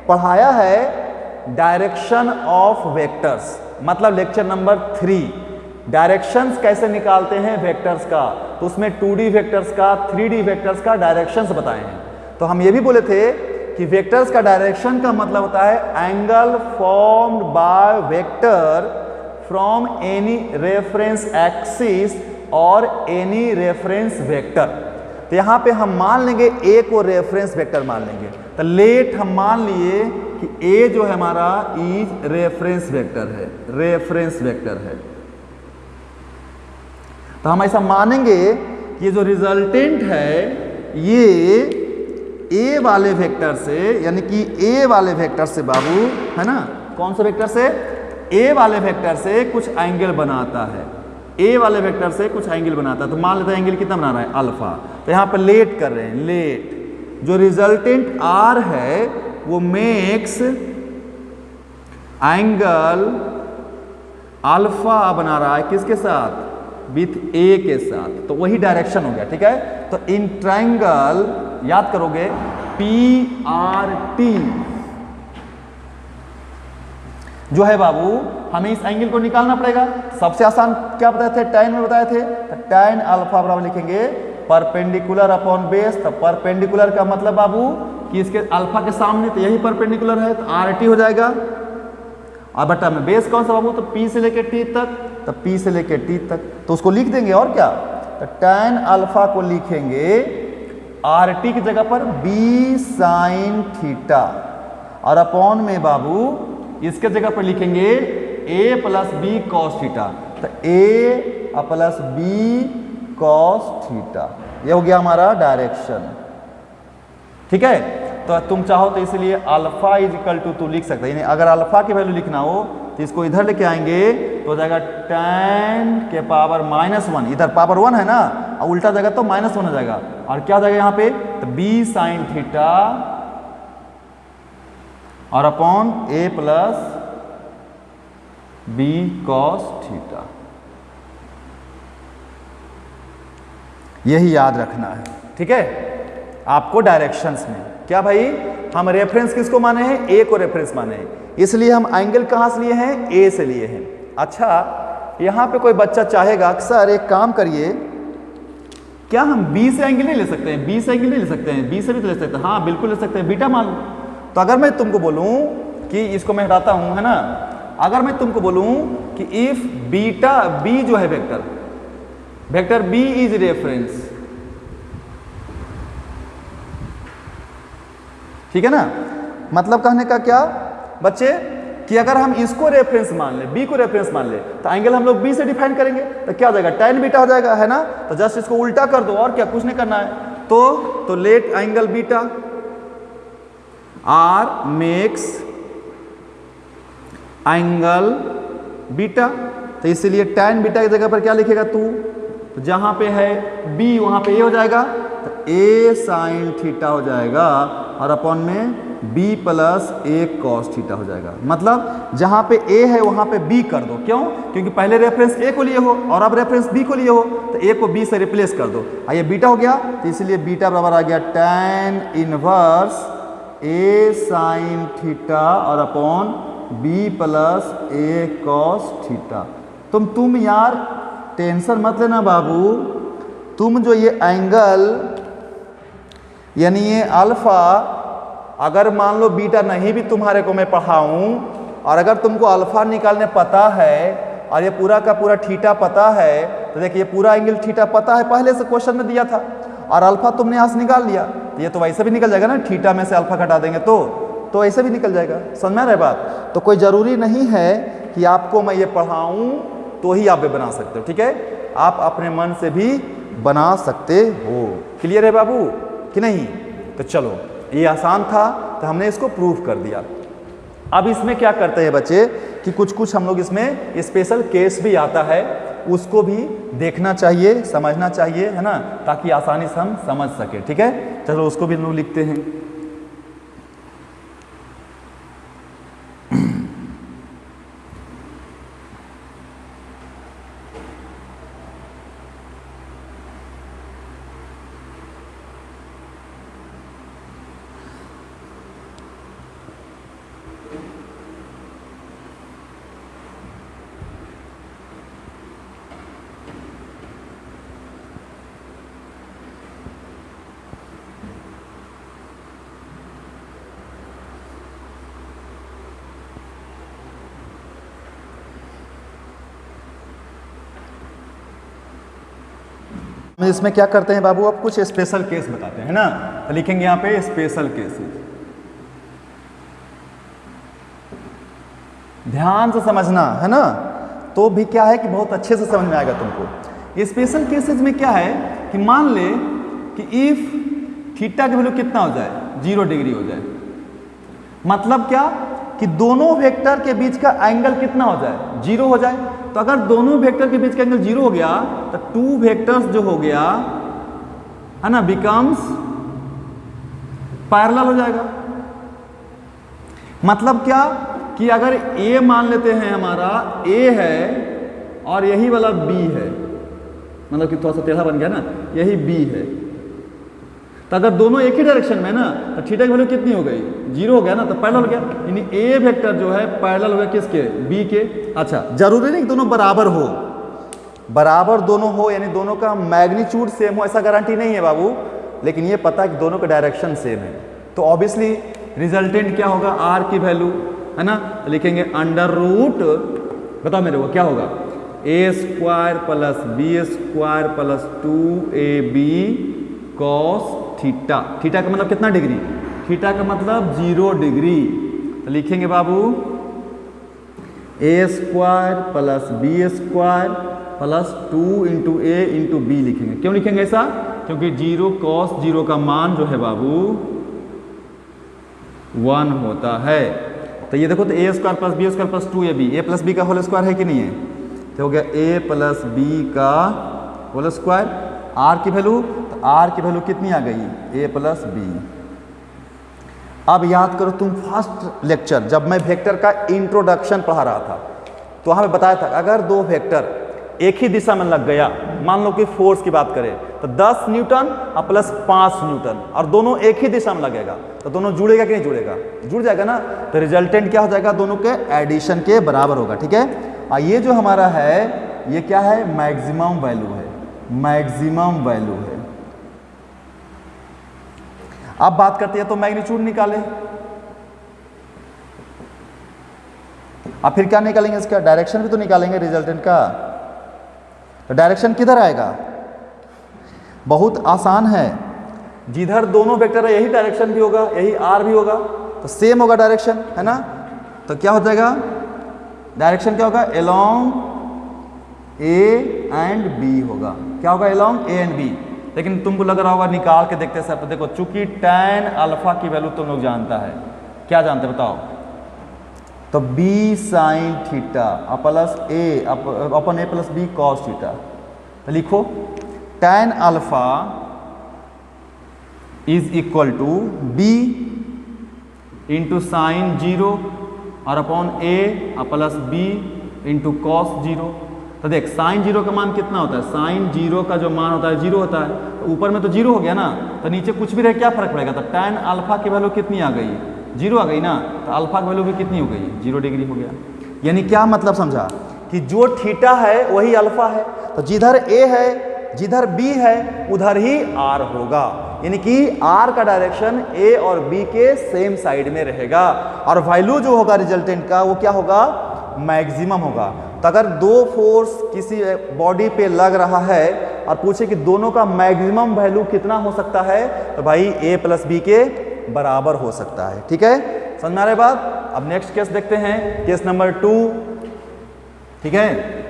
पढ़ाया है डायरेक्शन ऑफ वेक्टर्स, मतलब लेक्चर नंबर 3, डायरेक्शंस कैसे निकालते हैं वेक्टर्स का। तो उसमें 2D वेक्टर्स का, 3D वेक्टर्स का डायरेक्शंस बताए हैं। तो हम ये भी बोले थे कि वेक्टर्स का डायरेक्शन का मतलब होता है angle formed by vector from any reference axis और एनी रेफरेंस वेक्टर। तो यहां पे हम मान लेंगे ए को रेफरेंस वेक्टर मान लेंगे। तो लेट हम मान लिए कि ए जो है हमारा इज रेफरेंस वेक्टर है, रेफरेंस वेक्टर है। तो हम ऐसा मानेंगे कि ये जो रिजल्टेंट है ये ए वाले वेक्टर से, यानी कि ए वाले वेक्टर से बाबू, है ना, कौन से वेक्टर से, ए वाले वेक्टर से कुछ एंगल बनाता है, ए वाले वेक्टर से कुछ एंगल बनाता है। तो मान लेते हैं एंगल कितना बना रहा है, अल्फा। तो यहां पर लेट कर रहे हैं, लेट जो रिजल्टेंट आर है वो मेक्स एंगल अल्फा बना रहा है किसके साथ, विथ ए के साथ। तो वही डायरेक्शन हो गया, ठीक है। तो इन ट्रायंगल याद करोगे पी आर टी जो है बाबू, हमें इस एंगल को निकालना पड़ेगा। सबसे आसान क्या बताए थे, tan में बताए थे। तो tan अल्फा बराबर लिखेंगे परपेंडिकुलर अपॉन बेस। तो परपेंडिकुलर का मतलब बाबू कि इसके अल्फा के सामने तो यही परपेंडिकुलर है, तो आर टी हो जाएगा। और बटा में बेस कौन सा बाबू, तो P से लेकर T तक, तो P से लेकर T तक, तो उसको लिख देंगे और क्या। तो tan अल्फा को लिखेंगे आर टी की जगह पर B साइन थीटा, और अपॉन में बाबू इसके जगह पर लिखेंगे a plus B cos theta. तो a plus B cos theta, ये हो गया हमारा डायरेक्शन, ठीक है। तो तुम चाहो तो इसलिए अल्फा इज इक्वल टू लिख सकते हैं। अगर अल्फा की वैल्यू लिखना हो तो इसको इधर लेके आएंगे तो हो जाएगा tan के पावर -1, इधर पावर 1 है ना, और उल्टा जाएगा तो -1 हो जाएगा। और क्या हो जाएगा यहाँ पे, तो b साइन थीटा और upon a plus B cos theta. यही याद रखना है, ठीक है, आपको डायरेक्शंस में। क्या भाई, हम रेफरेंस किसको माने हैं, ए को रेफरेंस माने हैं, इसलिए हम एंगल कहां से लिए हैं, ए से लिए हैं। अच्छा, यहां पे कोई बच्चा चाहेगा सर एक काम करिए, क्या हम बी से एंगल नहीं ले सकते हैं, बी से एंगल नहीं ले सकते हैं, बी से भी तो ले सकते हैं। हाँ बिल्कुल ले सकते हैं, बीटा मान लो। तो अगर मैं तुमको बोलूं कि इसको मैं हटाता हूं, है ना, अगर मैं तुमको बोलूं कि इफ बीटा बी जो है vector, vector B is reference, ठीक है ना, मतलब कहने का क्या बच्चे कि अगर हम इसको रेफरेंस मान ले, बी को रेफरेंस मान ले, तो एंगल हम लोग बी से डिफाइन करेंगे। तो क्या हो जाएगा, tan बीटा हो जाएगा, है ना। तो जस्ट इसको उल्टा कर दो, और क्या, कुछ नहीं करना है। तो let angle beta R makes angle beta. तो इसलिए tan बीटा की जगह पर क्या लिखेगा तू, तो जहां पे है b वहां पे a हो जाएगा, तो a साइन थीटा हो जाएगा, और अपॉन में b plus a cos theta हो जाएगा। मतलब जहां पे a है वहां पे b कर दो, क्यों, क्योंकि पहले रेफरेंस a को लिए हो और अब रेफरेंस b को लिए हो, तो a को b से रिप्लेस कर दो। ये बीटा हो गया, तो इसलिए बीटा बराबर आ गया tan inverse a sine theta और upon b plus a cos theta. तुम यार टेंशन मत लेना बाबू, तुम जो ये एंगल यानी ये अल्फा, अगर मान लो बीटा नहीं भी तुम्हारे को मैं पढ़ाऊं, और अगर तुमको अल्फा निकालने पता है और ये पूरा का पूरा थीटा पता है, तो देखिए ये पूरा एंगल थीटा पता है, पहले से क्वेश्चन में दिया था, और अल्फा तुमने यहाँ से निकाल लिया, तो ये तो वैसे भी निकल जाएगा ना, थीटा में से अल्फा घटा देंगे तो ऐसे भी निकल जाएगा। समझ में आ रहा है बात। तो कोई ज़रूरी नहीं है कि आपको मैं ये पढ़ाऊँ तो ही आप ये बना सकते हो, ठीक है, आप अपने मन से भी बना सकते हो। क्लियर है बाबू कि नहीं। तो चलो, ये आसान था, तो हमने इसको प्रूव कर दिया। अब इसमें क्या करते हैं बच्चे कि कुछ हम लोग इसमें स्पेशल केस भी आता है, उसको भी देखना चाहिए, समझना चाहिए, है ना, ताकि आसानी से हम समझ सके। ठीक है, चलो उसको भी हम लोग लिखते हैं। इसमें क्या करते हैं बाबू, अब कुछ स्पेशल केस बताते हैं ना, तो लिखेंगे यहाँ पे स्पेशल केसेस। ध्यान से समझना है ना, तो भी क्या है कि बहुत अच्छे से समझ में आएगा तुमको। स्पेशल केसेस में क्या है कि मान ले कि इफ थीटा की वैल्यू कितना हो जाए, 0 डिग्री हो जाए, मतलब क्या कि दोनों वेक्टर के बीच का एंगल कितना हो जाए, 0 हो जाए। तो अगर दोनों वेक्टर के बीच का एंगल 0 हो गया तो 2 वेक्टर्स जो हो गया है ना बिकम्स पैरेलल हो जाएगा। मतलब क्या कि अगर ए मान लेते हैं हमारा ए है और यही वाला बी है, मतलब कि थोड़ा सा टेढ़ा बन गया ना, यही बी है, तो अगर दोनों एक ही डायरेक्शन में ना तो थीटा की वैल्यू कितनी हो गई, 0 हो गया ना, तो पैरेलल हो गया। यानी ए वेक्टर जो है पैरेलल हो गया किसके, बी के। अच्छा, जरूरी नहीं कि दोनों बराबर हो, बराबर दोनों हो यानी दोनों का मैग्नीट्यूड सेम हो ऐसा गारंटी नहीं है बाबू, लेकिन ये पता है कि दोनों का डायरेक्शन सेम है। तो ऑब्वियसली रिजल्टेंट क्या होगा, आर की वैल्यू है ना, तो लिखेंगे अंडर रूट, बताओ मेरे को क्या होगा, A square plus B square plus 2ab cos theta. Theta का मतलब कितना डिग्री, थीटा का मतलब 0 डिग्री। तो लिखेंगे बाबू A square plus B square plus 2 into A into B लिखेंगे। क्यों लिखेंगे ऐसा, क्योंकि 0 कॉस 0 का मान जो है बाबू 1 होता है। तो ये देखो, तो A square plus B square plus 2ab, A plus B का होल स्क्वायर है कि नहीं है, तो हो गया ए प्लस बी का होल स्क्वायर। आर की वैल्यू, तो आर की वैल्यू कितनी आ गई, ए प्लस बी। अब याद करो तुम फर्स्ट लेक्चर जब मैं वेक्टर का इंट्रोडक्शन पढ़ा रहा था तो वहां पे बताया था अगर दो वेक्टर एक ही दिशा में लग गया, मान लो कि फोर्स की बात करें तो 10 न्यूटन और प्लस 5 न्यूटन, और दोनों एक ही दिशा में लगेगा तो दोनों जुड़ेगा कि नहीं जुड़ेगा, जुड़ जाएगा ना। तो रिजल्टेंट क्या हो जाएगा, दोनों के एडिशन के बराबर होगा। ठीक है, और ये जो हमारा है ये क्या है, मैक्सिमम वैल्यू है, मैक्सिमम वैल्यू है। अब बात करते हैं तो मैग्नीट्यूड निकाले, अब फिर क्या निकालेंगे, इसका डायरेक्शन भी तो निकालेंगे रिजल्टेंट का। तो डायरेक्शन किधर आएगा, बहुत आसान है, जिधर दोनों वेक्टर है यही डायरेक्शन भी होगा, यही आर भी होगा, तो सेम होगा डायरेक्शन, है ना। तो क्या हो जाएगा, डायरेक्शन क्या होगा, अलोंग ए एंड बी होगा। क्या होगा, अलोंग ए एंड बी। लेकिन तुमको लग रहा होगा निकाल के देखते सर, तो देखो चूंकि tan अल्फा की वैल्यू तुम लोग जानता है, क्या जानते बताओ, तो b sine theta plus A upon A plus B cos theta. तो लिखो tan alpha is equal to b into sine 0 और upon A plus B into cos 0। तो देख साइन 0 का मान कितना होता है, साइन 0 का जो मान होता है 0 होता है, तो ऊपर में तो 0 हो गया ना, तो नीचे कुछ भी रहे क्या फर्क पड़ेगा। तो tan अल्फा की वैल्यू कितनी आ गई, 0 आ गई ना, तो अल्फा की वैल्यू भी कितनी हो गई, 0 डिग्री हो गया। यानी क्या मतलब समझा कि जो थीटा है वही अल्फा है, तो जिधर ए है जिधर बी है उधर ही आर होगा, यानी कि आर का डायरेक्शन ए और बी के सेम साइड में रहेगा, और वैल्यू जो होगा रिजल्टेंट का वो क्या होगा, मैक्सिमम होगा। तो अगर दो फोर्स किसी बॉडी पे लग रहा है और पूछे कि दोनों का मैक्सिमम वैल्यू कितना हो सकता है, तो भाई ए प्लस बी के बराबर हो सकता है। ठीक है, समझ में आ रहा है बात। अब नेक्स्ट केस देखते हैं, केस नंबर 2। ठीक है,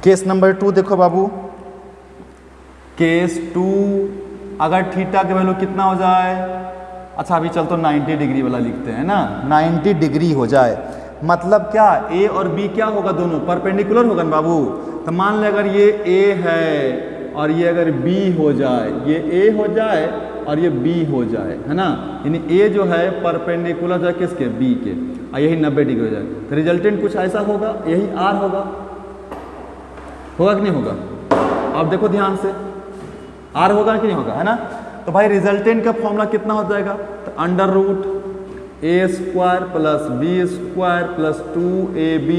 केस नंबर 2 देखो बाबू, केस 2 अगर थीटा की वैल्यू कितना हो जाए, अच्छा अभी चल तो 90 डिग्री वाला लिखते हैं ना, 90 डिग्री हो जाए, मतलब क्या ए और बी क्या होगा, दोनों परपेंडिकुलर होगा ना बाबू। तो मान ले अगर ये ए है और ये अगर बी हो जाए, ये ए हो जाए और ये बी हो जाए, है ना, यानी ए जो है परपेंडिकुलर जो है किसके, बी के, और यही 90 डिग्री हो जाए, तो रिजल्टेंट कुछ ऐसा होगा, यही आर होगा, होगा कि नहीं होगा। अब देखो ध्यान से, आर होगा कि नहीं होगा, है ना। तो भाई रिजल्टेंट का फॉर्मूला कितना हो जाएगा, तो under root A square plus B square plus 2ab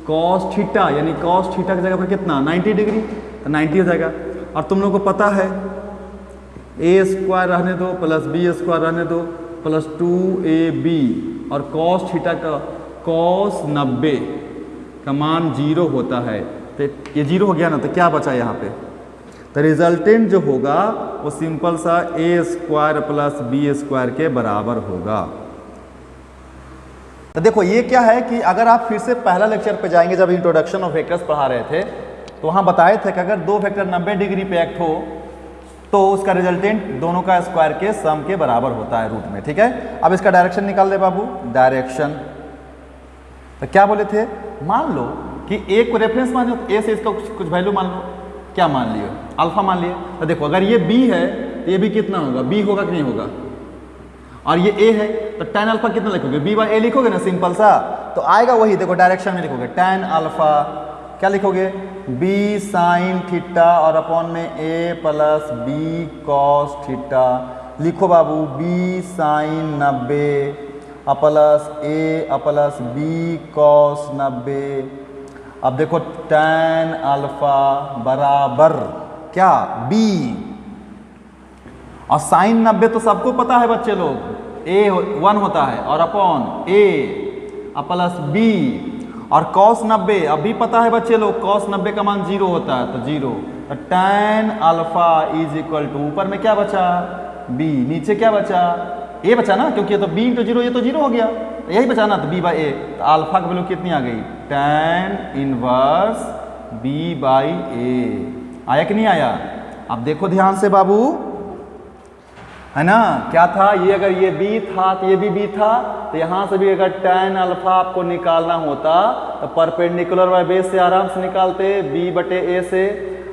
cos theta, यानी कॉस थीटा की जगह पर कितना 90 डिग्री, तो 90 हो जाएगा। और तुम लोग को पता है ए स्क्वायर रहने दो प्लस बी स्क्वायर रहने दो प्लस 2ab, और कॉस थीटा का कॉस 90 का मान 0 होता है। तो ये 0 हो गया ना, तो क्या बचा यहाँ पे, तो रिजल्टेंट जो होगा वो सिंपल सा ए स्क्वायर प्लस बी स्क्वायर के बराबर होगा। तो देखो ये क्या है कि अगर आप फिर से पहला लेक्चर पे जाएंगे, जब इंट्रोडक्शन ऑफ वेक्टर्स पढ़ा रहे थे, तो वहाँ बताए थे कि अगर दो वेक्टर 90 डिग्री पे एक्ट हो तो उसका रिजल्टेंट दोनों का स्क्वायर के सम के बराबर होता है रूट में। ठीक है, अब इसका डायरेक्शन निकाल दे बाबू, डायरेक्शन। तो क्या बोले थे, मान लो कि ए को रेफरेंस मान लो, तो ए से इसका कुछ वैल्यू मान लो, क्या मान लियो, अल्फा मान लिए। तो देखो अगर ये बी है तो ये भी कितना होगा, बी होगा कि नहीं होगा, और ये ए है तो tan अल्फा कितना लिखोगे, बी बाई ए लिखोगे ना, सिंपल सा, तो आएगा वही। देखो डायरेक्शन में लिखोगे tan अल्फा, क्या लिखोगे, बी साइन थीटा और अपॉन में ए प्लस बी कॉस थीटा। लिखो बाबू बी साइन 90 प्लस ए प्लस बी कॉस 90। अब देखो tan अल्फा बराबर क्या, बी, और साइन 90 तो सबको पता है बच्चे लोग, ए 1 होता है, और अपॉन ए प्लस बी, और कॉस 90 अभी पता है बच्चे लोग, कॉस 90 का मान 0 होता है, तो 0। तो tan alpha is equal to, ऊपर में क्या बचा, बी, नीचे क्या बचा, ए बचा ना, क्योंकि ये तो बी इंटू 0, ये तो 0 हो गया, तो यही बचा ना, तो बी बाई ए। तो अल्फा की वैल्यू कितनी आ गई, tan इनवर्स बी बाई ए। आया कि नहीं आया, अब देखो ध्यान से बाबू, है ना, क्या था ये, अगर ये b था तो ये भी b था, तो यहाँ से भी अगर tan अल्फा आपको निकालना होता तो परपेंडिकुलर बाय बेस से आराम से निकालते, b बटे a से।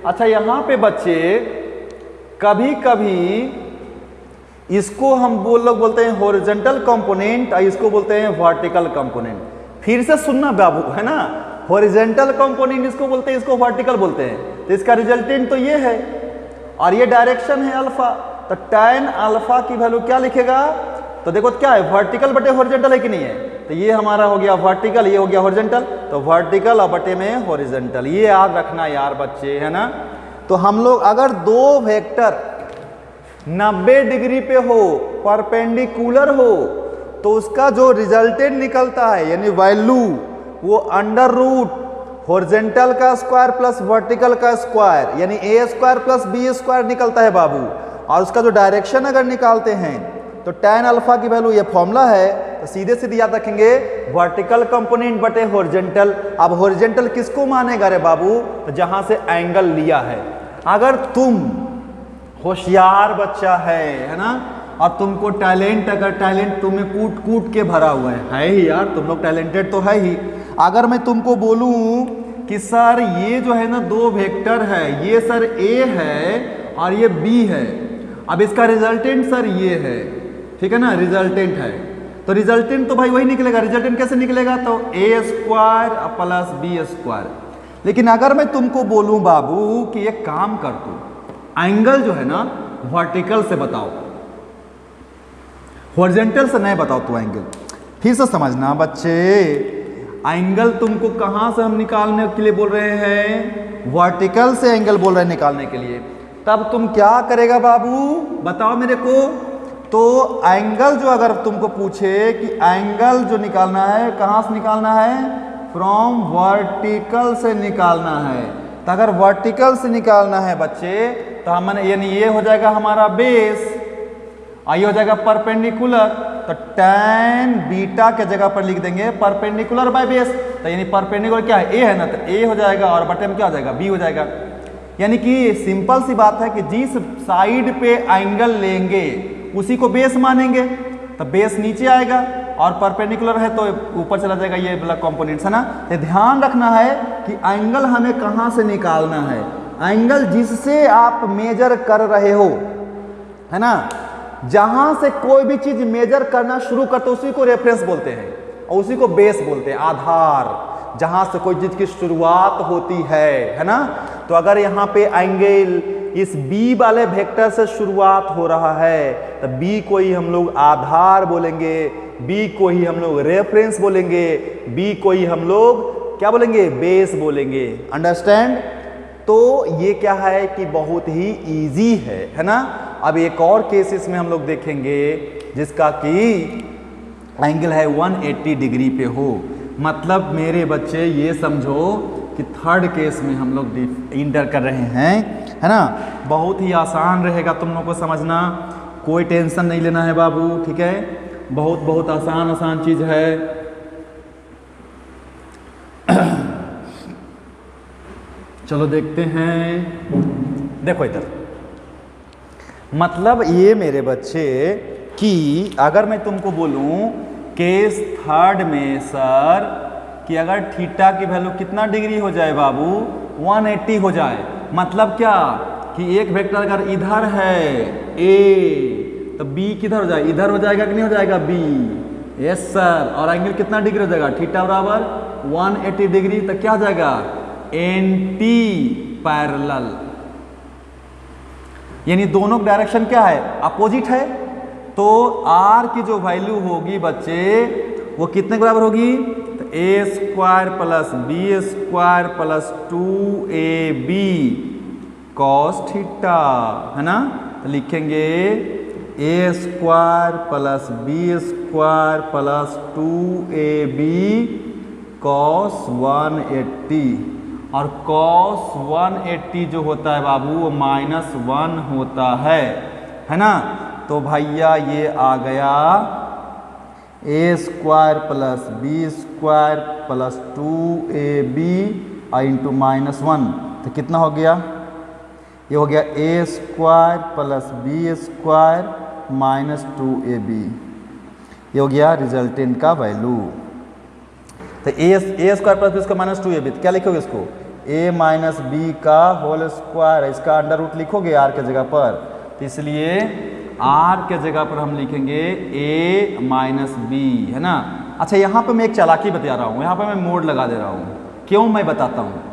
अच्छा यहाँ पे बच्चे कभी कभी इसको हम लोग बोलते हैं हॉरिजॉन्टल कंपोनेंट और इसको बोलते हैं वर्टिकल कंपोनेंट। फिर से सुनना बाबू, है ना, हॉरिजॉन्टल कंपोनेंट इसको बोलते हैं, इसको वर्टिकल बोलते हैं। तो इसका रिजल्टेंट तो ये है और ये डायरेक्शन है अल्फा, तो tan अल्फा की वैल्यू क्या लिखेगा, तो देखो क्या है, वर्टिकल बटे हॉरिजॉन्टल है कि नहीं है, तो ये हमारा हो गया वर्टिकल, ये हो गया हॉरिजॉन्टल, तो वर्टिकल और बटे में हॉरिजॉन्टल, ये याद रखना यार बच्चे, है ना। तो हम लोग अगर दो वेक्टर 90 डिग्री पे हो, परपेंडिकुलर हो, तो उसका जो रिजल्टेंट निकलता है यानी वैल्यू, वो अंडर रूट हॉरिजॉन्टल का स्क्वायर प्लस वर्टिकल का स्क्वायर यानी ए स्क्वायर प्लस बी स्क्वायर निकलता है बाबू। और उसका जो डायरेक्शन अगर निकालते हैं तो tan अल्फा की वैल्यू, ये फॉर्मूला है, तो सीधे सीधे याद रखेंगे वर्टिकल कंपोनेंट बटे हॉरिजॉन्टल। अब हॉरिजॉन्टल किसको मानेगा रे बाबू, तो जहां से एंगल लिया है। अगर तुम होशियार बच्चा है ना, और तुमको टैलेंट, अगर टैलेंट तुम्हें कूट कूट के भरा हुआ है ही यार, तुम लोग टैलेंटेड तो है ही। अगर मैं तुमको बोलूं कि सर ये जो है ना दो वेक्टर है, ये सर ए है और ये बी है, अब इसका रिजल्टेंट सर ये है, ठीक है ना, रिजल्टेंट है, तो रिजल्टेंट तो भाई वही निकलेगा। रिजल्टेंट कैसे निकलेगा, तो A square plus B square. लेकिन अगर मैं तुमको बोलूं बाबू कि एक काम कर, तू एंगल जो है ना वर्टिकल से बताओ, हॉरिजॉन्टल से नहीं बताओ तू एंगल। फिर से समझना बच्चे, एंगल तुमको कहां से हम निकालने के लिए बोल रहे हैं, वर्टिकल से एंगल बोल रहे हैं निकालने के लिए। तब तुम क्या करेगा बाबू, बताओ मेरे को। तो एंगल जो अगर तुमको पूछे कि एंगल जो निकालना है कहां से निकालना है, फ्रॉम वर्टिकल से निकालना है। तो अगर वर्टिकल से निकालना है बच्चे, तो हम यानी ये हो जाएगा हमारा बेस, ये हो जाएगा परपेंडिकुलर, तो tan बीटा के जगह पर लिख देंगे परपेंडिकुलर बाय बेस। तो यानी परपेंडिकुलर क्या है, ए है ना, तो ए हो जाएगा और बटे में क्या हो जाएगा, बी हो जाएगा। यानी कि सिंपल सी बात है कि जिस साइड पे एंगल लेंगे उसी को बेस मानेंगे, तो बेस नीचे आएगा और परपेंडिकुलर है तो ऊपर चला जाएगा, ये वाला कंपोनेंट्स है ना। तो ध्यान रखना है कि एंगल हमें कहाँ से निकालना है, एंगल जिससे आप मेजर कर रहे हो, है ना, जहां से कोई भी चीज मेजर करना शुरू करते उसी को रेफरेंस बोलते हैं और उसी को बेस बोलते हैं, आधार, जहां से कोई चीज की शुरुआत होती है ना। तो अगर यहाँ पे एंगल इस B वाले वेक्टर से शुरुआत हो रहा है तो B को ही हम लोग आधार बोलेंगे, B को ही हम लोग रेफरेंस बोलेंगे, B को ही हम लोग क्या बोलेंगे, बेस बोलेंगे। अंडरस्टैंड। तो ये क्या है कि बहुत ही इजी है ना। अब एक और केस इसमें हम लोग देखेंगे जिसका कि एंगल है 180 डिग्री पे हो। मतलब मेरे बच्चे ये समझो कि थर्ड केस में हम लोग इंटर कर रहे हैं, है ना। बहुत ही आसान रहेगा तुम लोग को समझना, कोई टेंशन नहीं लेना है बाबू, ठीक है। बहुत बहुत आसान आसान चीज है। चलो देखते हैं। देखो इधर, मतलब ये मेरे बच्चे कि अगर मैं तुमको बोलूं केस थर्ड में सर कि अगर थीटा की वैल्यू कितना डिग्री हो जाए बाबू, 180 हो जाए, मतलब क्या कि एक वेक्टर अगर इधर है ए तो बी किधर हो जाए, इधर हो जाएगा कि नहीं हो जाएगा, बी। Yes sir. और एंगल कितना डिग्री हो जाएगा, थीटा बराबर 180 डिग्री, तो क्या हो जाएगा, एंटी पैरेलल। यानी दोनों डायरेक्शन क्या है, अपोजिट है। तो आर की जो वैल्यू होगी बच्चे वो कितने के बराबर होगी, तो A square plus B square plus 2ab cos theta, है ना। तो लिखेंगे A square plus B square plus 2ab cos 180। और कॉस 180 जो होता है बाबू वो -1 होता है ना। तो भैया ये आ गया A square plus B square plus 2ab into -1, तो कितना हो गया, ये हो गया A square plus B square minus 2ab, ये हो गया रिजल्टेंट का वैल्यू। तो A square plus B square minus 2ab, तो क्या लिखोगे इसको, a माइनस बी का होल स्क्वायर, इसका अंडर रूट लिखोगे r के जगह पर। तो इसलिए r के जगह पर हम लिखेंगे a माइनस बी, है ना। अच्छा यहाँ पे मैं एक चालाकी बता रहा हूँ, यहाँ पे मैं मोड लगा दे रहा हूँ, क्यों मैं बताता हूँ।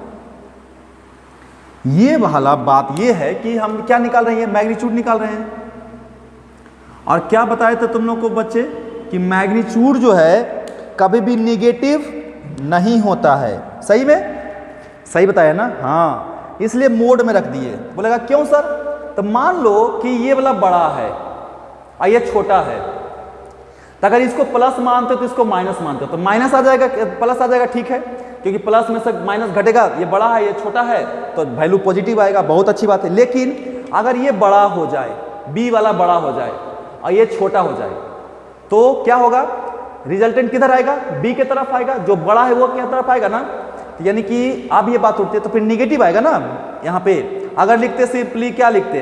ये वाला बात ये है कि हम क्या निकाल रहे हैं, मैग्नीट्यूड निकाल रहे हैं। और क्या बताए थे तुम लोग को बच्चे कि मैग्नीट्यूड जो है कभी भी निगेटिव नहीं होता है। सही में, सही बताया ना, हाँ। इसलिए मोड में रख दिए। बोलेगा क्यों सर, तो मान लो कि ये वाला बड़ा है और ये छोटा है, तो अगर इसको प्लस मानते हो तो इसको माइनस मानते हो, तो माइनस आ जाएगा, प्लस आ जाएगा, ठीक है, क्योंकि प्लस में से माइनस घटेगा। ये बड़ा है ये छोटा है तो वैल्यू पॉजिटिव आएगा, बहुत अच्छी बात है। लेकिन अगर ये बड़ा हो जाए, बी वाला बड़ा हो जाए और ये छोटा हो जाए, तो क्या होगा, रिजल्टेंट किधर आएगा, बी के तरफ आएगा, जो बड़ा है वो क्या तरफ आएगा ना। तो यानी कि अब ये बात उठती है तो फिर निगेटिव आएगा ना। यहाँ पे अगर लिखते सिंपली क्या लिखते,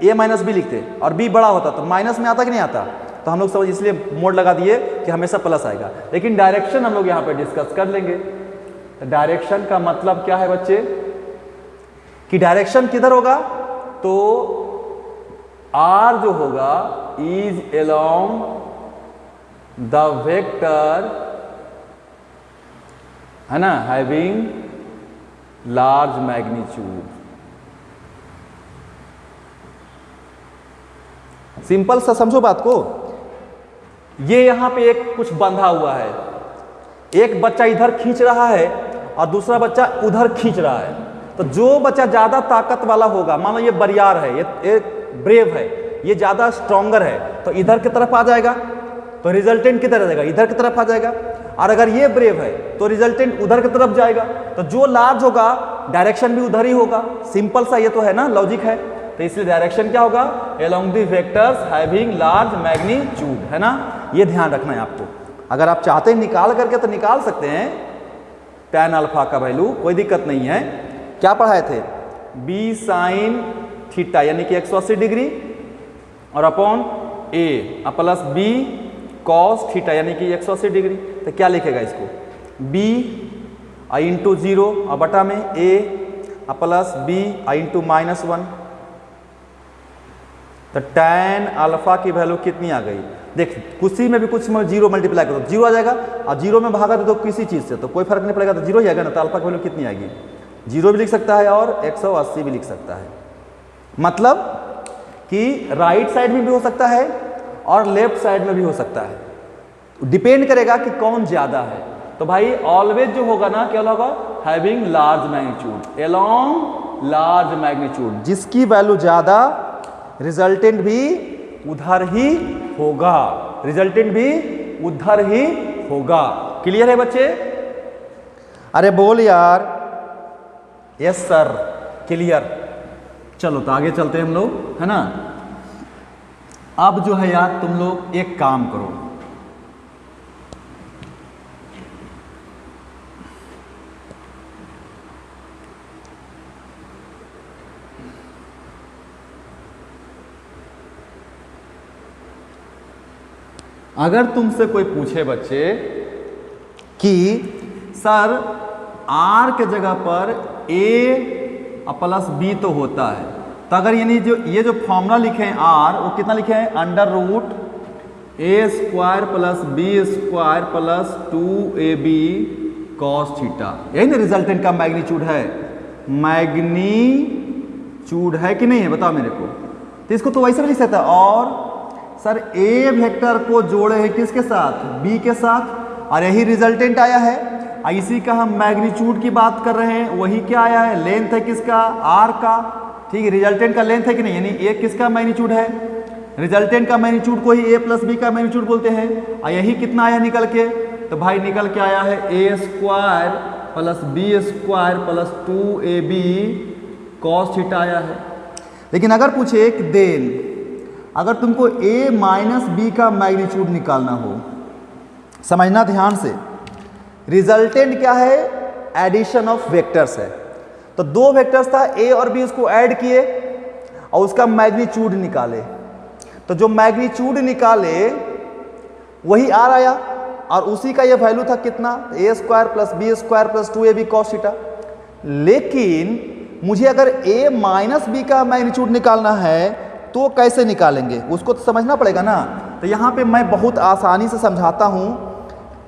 ए माइनस बी लिखते और बी बड़ा होता तो माइनस में आता कि नहीं आता। तो हम लोग समझ इसलिए मोड लगा दिए कि हमेशा प्लस आएगा। लेकिन डायरेक्शन हम लोग यहाँ पे डिस्कस कर लेंगे। डायरेक्शन का मतलब क्या है बच्चे कि डायरेक्शन किधर होगा, तो आर जो होगा इज अलोंग द वेक्टर, है ना, हैविंग लार्ज मैग्नीट्यूड। सिंपल सा समझो बात को। ये यहां पे एक कुछ बंधा हुआ है, एक बच्चा इधर खींच रहा है और दूसरा बच्चा उधर खींच रहा है। तो जो बच्चा ज्यादा ताकत वाला होगा, मान लो ये बरियार है, ये ब्रेव है, ये ज्यादा स्ट्रॉन्गर है, तो इधर की तरफ आ जाएगा, तो रिजल्टेंट किधर आ जाएगा, इधर की तरफ आ जाएगा। और अगर ये ब्रेव है तो रिजल्टेंट उधर की तरफ जाएगा। तो जो लार्ज होगा डायरेक्शन भी उधर ही होगा। सिंपल सा ये तो है ना, लॉजिक है। तो इसलिए डायरेक्शन क्या होगा, along the vectors having large magnitude, है ना। ये ध्यान रखना है आपको। अगर आप चाहते हैं निकाल करके तो निकाल सकते हैं tan अल्फा का वैल्यू, कोई दिक्कत नहीं है। क्या पढ़ाए थे, बी साइन थीटा यानी कि 180 डिग्री और upon A plus B cos theta यानी कि 180 डिग्री। तो क्या लिखेगा इसको, b इंटू 0 और बटा में a प्लस b इंटू -1। तो tan अल्फा की वैल्यू कितनी आ गई, देख किसी में भी कुछ में 0 मल्टीप्लाई करो तो 0 आ जाएगा, और 0 में भागा दो किसी चीज़ से तो कोई फर्क नहीं पड़ेगा, तो 0 ही आएगा ना। तो अल्फा की वैल्यू कितनी आएगी, 0 भी लिख सकता है और 180 भी लिख सकता है। मतलब कि राइट साइड में भी हो सकता है और लेफ्ट साइड में भी हो सकता है, डिपेंड करेगा कि कौन ज़्यादा है। तो भाई ऑलवेज जो होगा ना क्या होगा, having large magnitude along large magnitude, जिसकी वैल्यू ज्यादा रिजल्टेंट भी उधर ही होगा, रिजल्टेंट भी उधर ही होगा। क्लियर है बच्चे? अरे बोल यार। Yes sir, clear. चलो तो आगे चलते हैं हम लोग, है ना। अब जो है यार तुम लोग एक काम करो, अगर तुमसे कोई पूछे बच्चे कि सर आर के जगह पर ए प्लस बी तो होता है, तो अगर यानी जो ये जो फॉर्मूला लिखे हैं आर, वो कितना लिखे हैं, under root A square plus B square plus 2ab cos theta, यही ना रिजल्टेंट का मैग्नीट्यूड है। मैग्नीट्यूड है कि नहीं है बताओ मेरे को। तो इसको तो वैसे भी लिख सकता है, और सर ए वेक्टर को जोड़े हैं किसके साथ, बी के साथ, और यही रिजल्टेंट आया है। इसी का हम मैग्नीट्यूड की बात कर रहे हैं, वही क्या आया है, लेंथ है किसका, आर का। ठीक है, रिजल्टेंट का लेंथ है कि नहीं, यानी ए किसका मैग्नीट्यूड है, रिजल्टेंट का मैग्नीट्यूड को ही ए प्लस बी का मैग्नीट्यूड बोलते हैं। और यही कितना आया निकल के, तो भाई निकल के आया है A square plus B square plus 2ab cos theta आया है। लेकिन अगर पूछे एक देन, अगर तुमको a माइनस बी का मैग्नीट्यूड निकालना हो, समझना ध्यान से, रिजल्टेंट क्या है, एडिशन ऑफ वेक्टर्स है। तो दो वेक्टर्स था a और b, उसको ऐड किए और उसका मैग्नीट्यूड निकाले। तो जो मैग्नीट्यूड निकाले वही आर आया, और उसी का ये वैल्यू था कितना, a square plus B square plus 2ab cos theta. लेकिन मुझे अगर a माइनस बी का मैग्नीट्यूड निकालना है तो कैसे निकालेंगे, उसको तो समझना पड़ेगा ना। तो यहां पे मैं बहुत आसानी से समझाता हूं,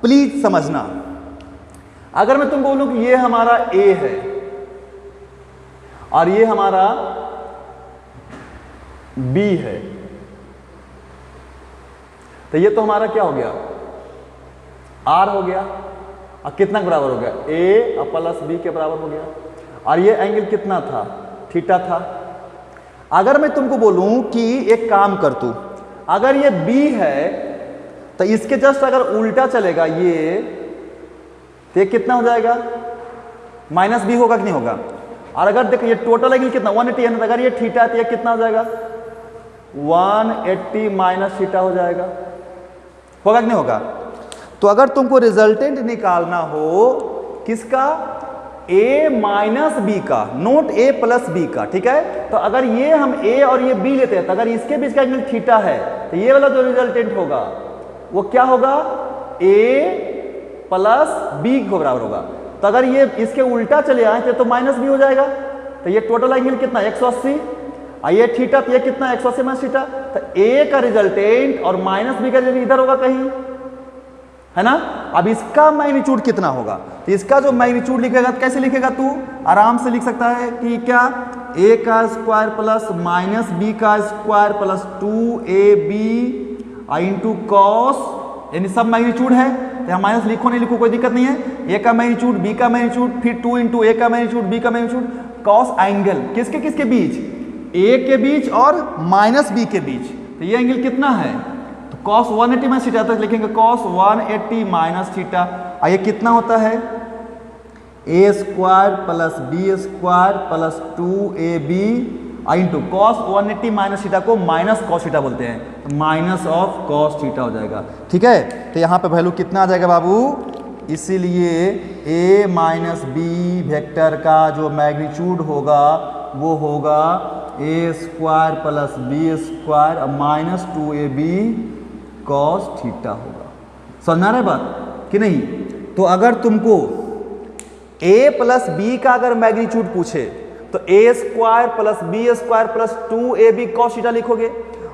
प्लीज समझना। अगर मैं तुमको बोलूं कि ये हमारा a है और ये हमारा b है, तो ये तो हमारा क्या हो गया, r हो गया। और कितना के बराबर हो गया, a प्लस b के बराबर हो गया। और ये एंगल कितना था, थीटा था। अगर मैं तुमको बोलूं कि एक काम कर तू, अगर ये b है तो इसके जस्ट अगर उल्टा चलेगा ये, तो ये कितना हो जाएगा, माइनस बी होगा कि नहीं होगा। और अगर देखो ये टोटल एंगल कितना 180 है, अगर ये थीटा तो ये कितना हो जाएगा 180 माइनस थीटा हो जाएगा, होगा कि नहीं होगा। तो अगर तुमको रिजल्टेंट निकालना हो किसका, a माइनस बी का, नोट a प्लस बी का, ठीक है। तो अगर ये हम a और ये b लेते हैं, तो अगर इसके बीच का एंगल थीटा है, तो ये वाला जो रिजल्टेंट होगा वो क्या होगा, a प्लस बी को बराबर होगा। तो अगर ये इसके उल्टा चले आए तो माइनस बी हो जाएगा। तो ये टोटल एंगल कितना 180, और ये थीटा, तो ये कितना 180 माइनस थीटा। तो a का रिजल्टेंट और माइनस बी का रिजल्टेंट इधर होगा कहीं, है ना। अब इसका मैग्नीट्यूड कितना होगा, तो इसका जो मैग्नीट्यूड लिखेगा तो कैसे लिखेगा, तू आराम से लिख सकता है कि क्या, a का स्क्वायर प्लस माइनस बी का square plus 2ab into cos, यानी सब मैग्नीट्यूड है, तो यहाँ माइनस लिखो नहीं लिखो कोई दिक्कत नहीं है। a का मैग्नीट्यूड, b का मैग्नीट्यूड, फिर 2 इंटू a का मैग्नीट्यूड, b का मैग्नीट्यूड, कॉस एंगल किसके किसके बीच, a के बीच और माइनस b के बीच। तो ये एंगल कितना है, तो कॉस 180 माइनस थीटा, तक लिखेंगे कॉस 180 माइनस थीटा। और ये कितना होता है, a square plus B square plus 2ab into cos 180 minus theta को माइनस कॉस थीटा बोलते हैं, तो माइनस ऑफ कॉस थीटा हो जाएगा। ठीक है, तो यहाँ पे वैल्यू कितना आ जाएगा बाबू, इसीलिए a माइनस बी वेक्टर का जो मैग्नीट्यूड होगा वो होगा a square plus B square minus 2ab cos theta होगा। समझना रहे बात कि नहीं। तो अगर तुमको a प्लस बी का अगर मैग्नीट्यूड पूछे तो a square plus B square plus 2ab cos theta लिखोगे।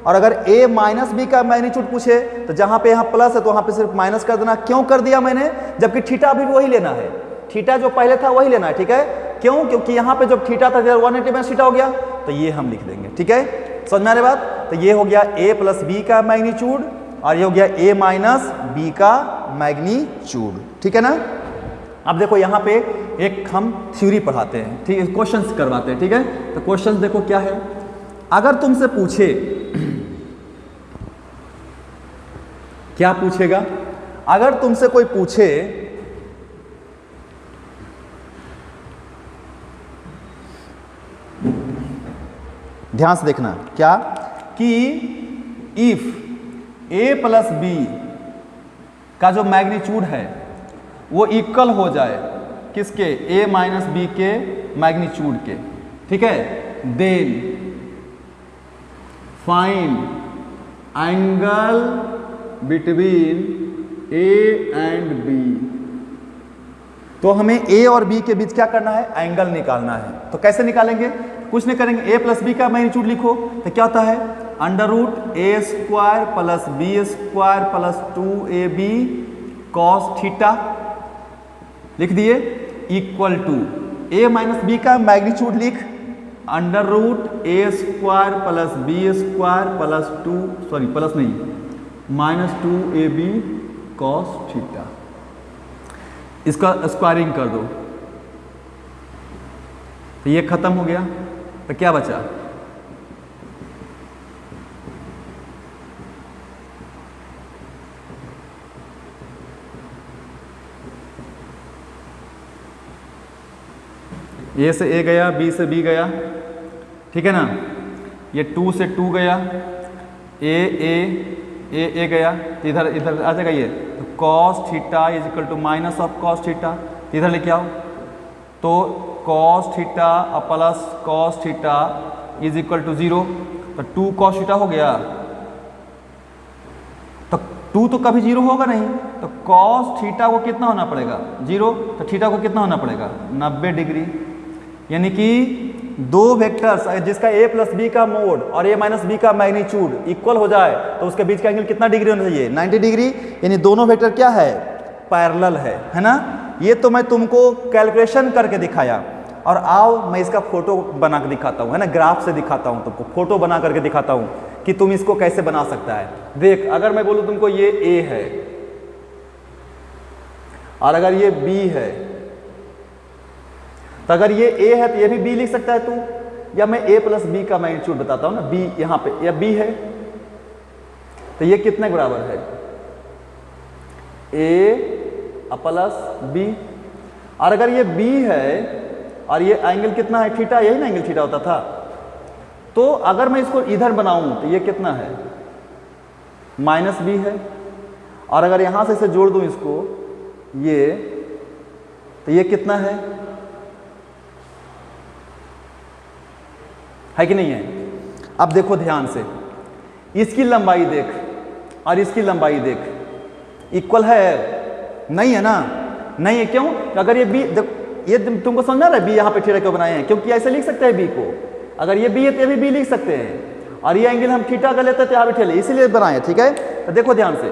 और अगर a माइनस बी का मैग्नीट्यूड पूछे तो जहां पे यहाँ प्लस है तो वहां पे सिर्फ माइनस कर देना। क्यों कर दिया मैंने, जबकि थीटा भी वही लेना है, थीटा जो पहले था वही लेना है। ठीक है, क्यों, क्योंकि यहाँ पे जब थीटा था 180 माइनस थीटा हो गया, तो ये हम लिख देंगे। ठीक है, समझ में आ रही बात। तो ये हो गया a प्लस बी का मैग्नीट्यूड और ये हो गया a माइनस बी का मैग्नीट्यूड। ठीक है ना। अब देखो यहाँ पे एक हम थ्योरी पढ़ाते हैं, ठीक है, क्वेश्चंस करवाते हैं, ठीक है। तो क्वेश्चंस देखो क्या है, अगर तुमसे पूछे, क्या पूछेगा, अगर तुमसे कोई पूछे ध्यान से देखना क्या, कि इफ a प्लस बी का जो मैग्नीट्यूड है वो इक्वल हो जाए किसके, a माइनस बी के मैग्नीट्यूड के, ठीक है, then find angle between a and b। तो हमें a और b के बीच क्या करना है, एंगल निकालना है। तो कैसे निकालेंगे, कुछ नहीं करेंगे, a प्लस बी का मैग्नीट्यूड लिखो तो क्या होता है, under root A square plus B square plus 2ab cos theta, लिख दिए, equal to a minus B का मैग्नीट्यूड लिख, under root A square plus B square plus plus नहीं माइनस 2ab कॉस थीटा। इसका स्क्वायरिंग कर दो तो ये खत्म हो गया। तो क्या बचा, ए से ए गया, बी से बी गया, ठीक है ना, ये 2 से 2 गया, ए गया, इधर इधर आ जाएगा ये, तो cos theta is equal to minus of cos theta, इधर लेके आओ, तो cos theta plus cos theta is equal to 0, तो 2 कॉस थीटा हो गया, तो 2 तो कभी 0 होगा नहीं, तो कॉस थीटा को कितना होना पड़ेगा 0, तो थीटा को कितना होना पड़ेगा 90 डिग्री। यानी कि दो वेक्टर्स जिसका a प्लस बी का मोड और a माइनस बी का मैग्नीट्यूड इक्वल हो जाए तो उसके बीच का एंगल कितना डिग्री होना चाहिए, 90 डिग्री। यानी दोनों वेक्टर क्या है, पैरेलल है ना। ये तो मैं तुमको कैलकुलेशन करके दिखाया, और आओ मैं इसका फोटो बना के दिखाता हूँ, है ना, ग्राफ से दिखाता हूँ तुमको, फोटो बना करके दिखाता हूँ कि तुम इसको कैसे बना सकता है। देख, अगर मैं बोलूँ तुमको ये a है और अगर ये b है, तो अगर ये a है तो ये भी b लिख सकता है तू, या मैं a प्लस बी का मैग्नीट्यूड बताता हूँ ना, b यहाँ पे या b है, तो ये कितने बराबर है, a प्लस b। और अगर ये b है और ये एंगल कितना है, थीटा, यही ना एंगल थीटा होता था, तो अगर मैं इसको इधर बनाऊं तो ये कितना है, माइनस b है, और अगर यहां से इसे जोड़ दूं इसको ये, तो ये कितना है कि नहीं है। अब देखो ध्यान से, इसकी लंबाई देख और इसकी लंबाई देख, इक्वल है, नहीं है ना, नहीं है, क्यों, अगर ये बी, ये तुमको समझ रहा है बी यहाँ पे थीटा क्यों बनाए हैं, क्योंकि ऐसे लिख सकते हैं बी को, अगर ये बी है तो ये भी बी लिख सकते हैं, और ये एंगल हम थीटा का लेते हैं तो यहाँ पे ठेले, इसीलिए बनाए, ठीक है। तो देखो ध्यान से,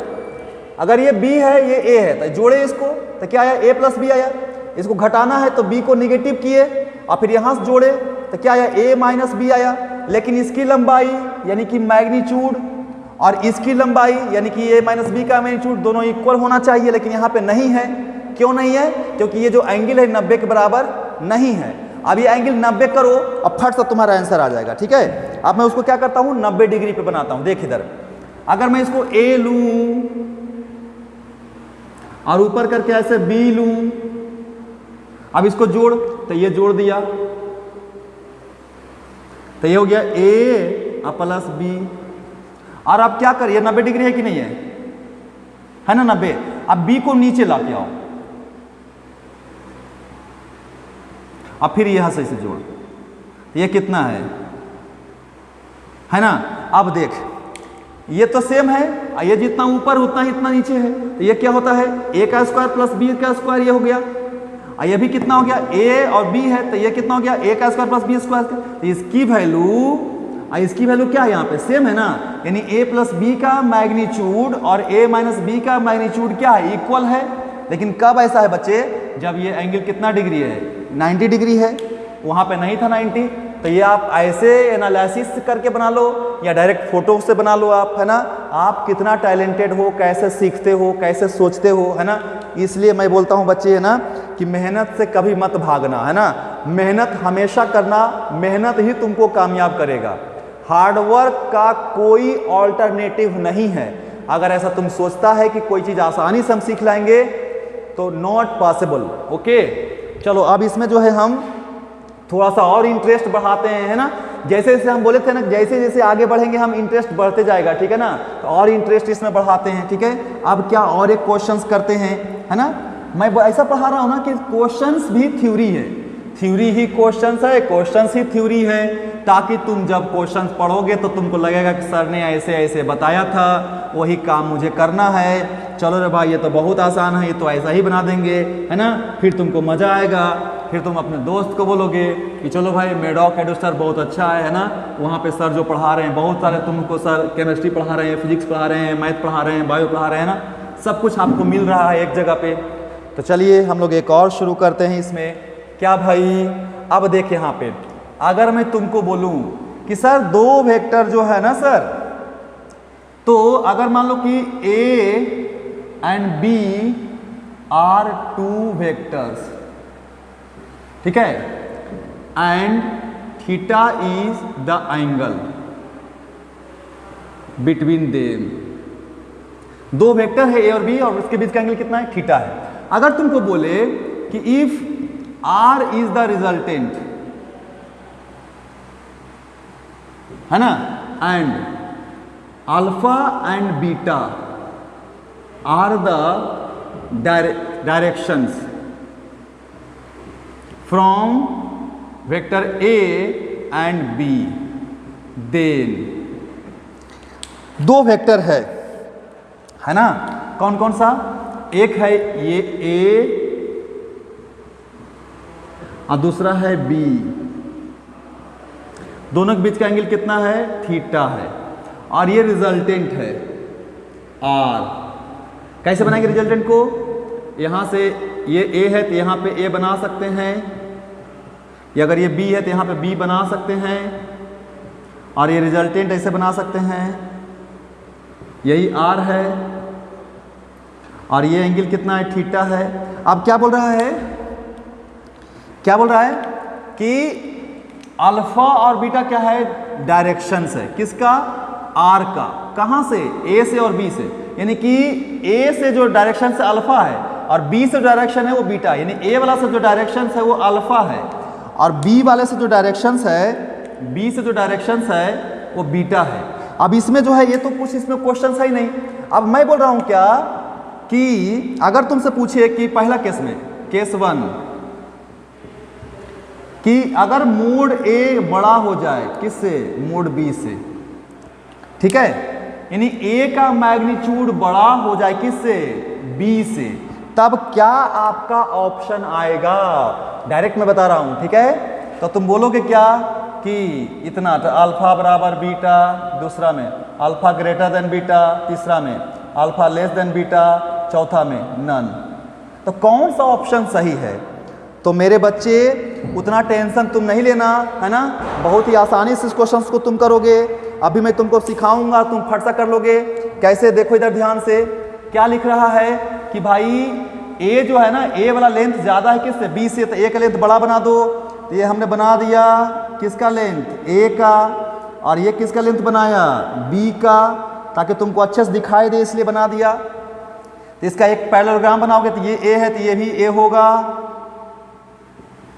अगर ये बी है ये ए है, तो जोड़े इसको, तो क्या आया, a प्लस बी आया, इसको घटाना है तो b को निगेटिव किए और फिर यहाँ से जोड़े तो क्या आया, a माइनस बी आया। लेकिन इसकी लंबाई यानी कि मैग्नीट्यूड और इसकी लंबाई यानी कि a माइनस बी का मैग्नीट्यूड दोनों इक्वल होना चाहिए, लेकिन यहाँ पे नहीं है। क्यों नहीं है, क्योंकि ये जो एंगल है 90 के बराबर नहीं है। अब ये एंगल 90 करो, अब फट से तुम्हारा आंसर आ जाएगा, ठीक है। अब मैं उसको क्या करता हूँ, 90 डिग्री पे बनाता हूँ। देख इधर, अगर मैं इसको a लूं और ऊपर करके ऐसे b लूं, अब इसको जोड़, तो ये जोड़ दिया तो ये हो गया a प्लस बी। और अब क्या करिए, 90 डिग्री है कि नहीं है ना 90। अब b को नीचे ला के आओ, अब फिर यहां से इसे जोड़, ये कितना है ना। अब देख, ये तो सेम है, ये जितना ऊपर उतना ही इतना नीचे है, तो ये क्या होता है, a का स्क्वायर प्लस b का स्क्वायर, ये हो गया। ये भी कितना हो गया, a और b है, तो ये कितना हो गया, a का स्क्वायर प्लस b स्क्वायर। तो इसकी वैल्यू क्या है, यहाँ पे सेम है ना, यानी a प्लस बी का मैग्नीट्यूड और a माइनस बी का मैग्नीट्यूड क्या है, इक्वल है। लेकिन कब ऐसा है बच्चे, जब ये एंगल कितना डिग्री है, 90 डिग्री है, वहां पे नहीं था 90, तो ये आप ऐसे एनालिसिस करके बना लो या डायरेक्ट फोटो से बना लो आप, है ना। आप कितना टैलेंटेड हो, कैसे सीखते हो, कैसे सोचते हो, है ना। इसलिए मैं बोलता हूँ बच्चे, है ना, कि मेहनत से कभी मत भागना, है ना। मेहनत हमेशा करना, मेहनत ही तुमको कामयाब करेगा। हार्डवर्क का कोई ऑल्टरनेटिव नहीं है। अगर ऐसा तुम सोचता है कि कोई चीज़ आसानी से हम सीख लाएंगे तो नॉट पॉसिबल। ओके, चलो अब इसमें जो है हम थोड़ा सा और इंटरेस्ट बढ़ाते हैं, है ना। जैसे जैसे हम बोले थे ना, जैसे जैसे आगे बढ़ेंगे हम इंटरेस्ट बढ़ते जाएगा, ठीक है ना। तो और इंटरेस्ट इसमें बढ़ाते हैं, ठीक है। अब क्या और एक क्वेश्चंस करते हैं, है ना। मैं ऐसा पढ़ा रहा हूँ ना कि क्वेश्चंस भी थ्योरी है, थ्योरी ही क्वेश्चंस है, क्वेश्चंस ही थ्योरी है, ताकि तुम जब क्वेश्चंस पढ़ोगे तो तुमको लगेगा कि सर ने ऐसे ऐसे बताया था, वही काम मुझे करना है। चलो रे भाई, ये तो बहुत आसान है, ये तो ऐसा ही बना देंगे, है ना। फिर तुमको मज़ा आएगा, फिर तुम अपने दोस्त को बोलोगे कि चलो भाई मेडॉक एडू सर बहुत अच्छा है ना, वहाँ पे सर जो पढ़ा रहे हैं बहुत सारे, तुमको सर केमिस्ट्री पढ़ा रहे हैं, फिजिक्स पढ़ा रहे हैं, मैथ पढ़ा रहे हैं, बायो पढ़ा रहे हैं ना, सब कुछ आपको मिल रहा है एक जगह पे। तो चलिए हम लोग एक और शुरू करते हैं इसमें। क्या भाई, अब देख यहाँ पे अगर मैं तुमको बोलूँ कि सर दो वेक्टर जो है ना सर, तो अगर मान लो कि A and B are two vectors, ठीक है, and theta is the angle between them. दो वेक्टर है ए और बी और उसके बीच का एंगल कितना है, थीटा है। अगर तुमको बोले कि if R is the resultant, है ना, and alpha and beta are the directions from vector A and B, then दो वेक्टर है ना, कौन कौन सा, एक है ये ए और दूसरा है बी, दोनों के बीच का एंगल कितना है, थीटा है, और ये रिजल्टेंट है आर। कैसे बनाएंगे रिजल्टेंट को, यहां से ये ए है तो यहां पे ए बना सकते हैं, या अगर ये बी है तो यहां पे बी बना सकते हैं, और ये रिजल्टेंट ऐसे बना सकते हैं, यही आर है, और ये एंगल कितना है, थीटा है। अब क्या बोल रहा है, क्या बोल रहा है कि अल्फा और बीटा क्या है, डायरेक्शंस है, किसका, आर का। कहां से, ए से और बी से, यानी कि ए से जो डायरेक्शन से अल्फा है और बी से डायरेक्शन है वो बीटा, यानी ए वाला से जो डायरेक्शन है वो अल्फा है और बी वाले से जो डायरेक्शन है, बी से जो डायरेक्शन है वो बीटा है। अब इसमें जो है ये तो कुछ इसमें क्वेश्चन है ही नहीं। अब मैं बोल रहा हूं क्या कि अगर तुमसे पूछे कि पहला केस में, केस 1, कि अगर मोड ए बड़ा हो जाए किससे, मोड बी से, ठीक है, यानी ए का मैग्नीट्यूड बड़ा हो जाए किससे, बी से, तब क्या आपका ऑप्शन आएगा, डायरेक्ट मैं बता रहा हूं, ठीक है। तो तुम बोलोगे क्या कि इतना, तो अल्फा बराबर बीटा, दूसरा में अल्फा ग्रेटर देन बीटा, तीसरा में अल्फा लेस देन बीटा, चौथा में नन। तो कौन सा ऑप्शन सही है। तो मेरे बच्चे उतना टेंशन तुम नहीं लेना, है ना, बहुत ही आसानी से इस क्वेश्चन को तुम करोगे। अभी मैं तुमको सिखाऊंगा, तुम फट सा कर लोगे। कैसे, देखो इधर ध्यान से, क्या लिख रहा है कि भाई ए जो है ना, ए वाला लेंथ ज़्यादा है किससे, बी से, तो ए का लेंथ बड़ा बना दो। तो ये हमने बना दिया किसका लेंथ, ए का, और ये किसका लेंथ बनाया, बी का, ताकि तुमको अच्छे से दिखाई दे इसलिए बना दिया। तो इसका एक पैरेललोग्राम बनाओगे तो ये ए है तो ये भी ए होगा,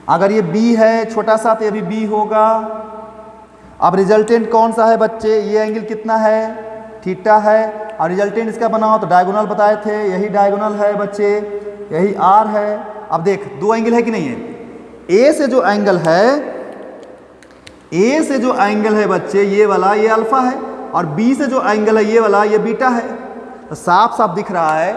अगर ये बी है छोटा सा तो ये भी बी होगा। अब रिजल्टेंट कौन सा है बच्चे, ये एंगल कितना है, थीटा है, और रिजल्टेंट इसका बनाओ तो डायगोनल बताए थे, यही डायगोनल है बच्चे, यही आर है। अब देख दो एंगल है कि नहीं है, ए से जो एंगल है, ए से जो एंगल है बच्चे ये वाला, ये अल्फा है, और बी से जो एंगल है ये वाला, ये बीटा है। तो साफ साफ दिख रहा है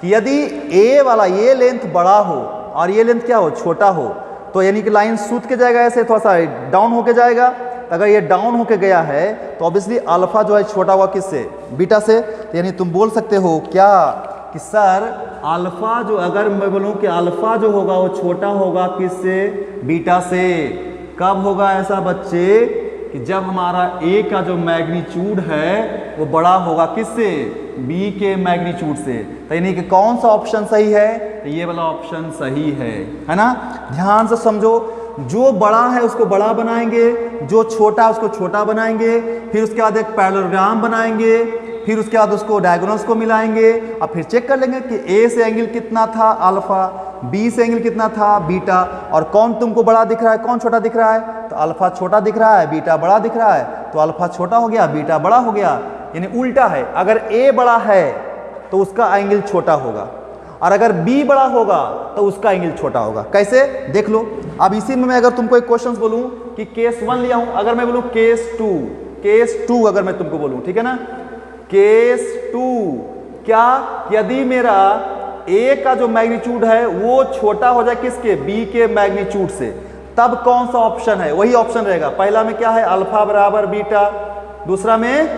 कि यदि ए वाला ये लेंथ बड़ा हो और ये लेंथ क्या हो, छोटा हो, तो यानी कि लाइन सूत के जाएगा, ऐसे थोड़ा सा डाउन होके जाएगा। अगर ये डाउन होके गया है तो ऑब्वियसली अल्फा जो है छोटा हुआ किससे, बीटा से। तो यानी तुम बोल सकते हो क्या कि सर अल्फा जो, अगर मैं बोलूं कि अल्फा जो होगा वो छोटा होगा किससे, बीटा से, कब होगा ऐसा बच्चे कि जब हमारा ए का जो मैग्नीट्यूड है वो बड़ा होगा किससे, बी के मैग्नीट्यूड से। तो यानी कि कौन सा ऑप्शन सही है, तो ये वाला ऑप्शन सही है ना। ध्यान से समझो, जो बड़ा है उसको बड़ा बनाएंगे, जो छोटा है उसको छोटा बनाएंगे, फिर उसके बाद एक पैरेललोग्राम बनाएंगे, फिर उसके बाद उसको डायगोनल्स को मिलाएंगे और फिर चेक कर लेंगे कि ए से एंगल कितना था अल्फा, बी से एंगल कितना था बीटा, और कौन तुमको बड़ा दिख रहा है कौन छोटा दिख रहा है, तो अल्फा छोटा दिख रहा है बीटा बड़ा दिख रहा है, तो अल्फा छोटा हो गया बीटा बड़ा हो गया। यानी उल्टा है, अगर ए बड़ा है तो उसका एंगल छोटा होगा, और अगर बी बड़ा होगा तो उसका एंगल छोटा होगा। कैसे, देख लो। अब इसी में मैं अगर तुमको एक क्वेश्चन बोलूं कि केस 1 लिया हूं, अगर मैं बोलूं केस 2 अगर मैं तुमको बोलूं, ठीक है ना, केस 2 क्या, यदि मेरा ए का जो मैग्नीट्यूड है वो छोटा हो जाए किसके, बी के मैग्नीट्यूड से, तब कौन सा ऑप्शन है, वही ऑप्शन रहेगा। पहला में क्या है, अल्फा बराबर बीटा, दूसरा में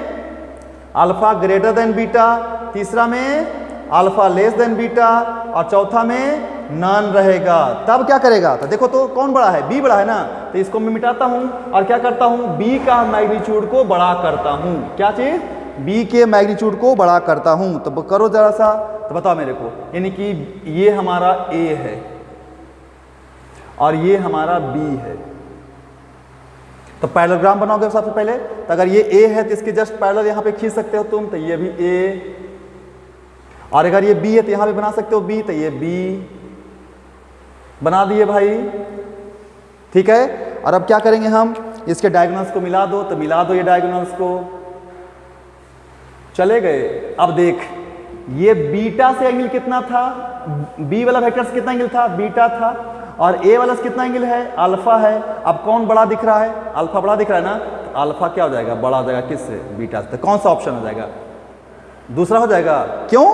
अल्फा ग्रेटर देन बीटा, तीसरा में अल्फा लेस देन बीटा, और चौथा में नन रहेगा। तब क्या करेगा, तो देखो तो कौन बड़ा है, बी बड़ा है ना, तो इसको मैं मिटाता हूं और क्या करता हूं, बी का मैग्नीट्यूड को बड़ा करता हूं। क्या चीज, बी के मैग्नीट्यूड को बड़ा करता हूं। तो करो जरा सा, तो बताओ मेरे को, यानी कि ये हमारा ए है और ये हमारा बी है, तो पैरेललोग्राम बनाओगे सबसे पहले। तो अगर ये ए है तो इसके जस्ट पैरेलल यहाँ पे खींच सकते हो तुम, तो ये भी ए, और अगर ये बी है तो यहाँ पे बना सकते हो बी, तो ये बी बना दिए भाई, ठीक है। और अब क्या करेंगे हम, इसके डायगोनल्स को मिला दो, तो मिला दो ये डायगोनल्स को, चले गए। अब देख, ये बीटा से एंगल कितना था, बी वाला वेक्टर से कितना एंगल था, बीटा था, और ए वाला से कितना एंगल है, अल्फा है। अब कौन बड़ा दिख रहा है, अल्फा बड़ा दिख रहा है ना, तो अल्फा क्या हो जाएगा, बड़ा हो जाएगा किससे, बीटा से। तो कौन सा ऑप्शन हो जाएगा, दूसरा हो जाएगा। क्यों,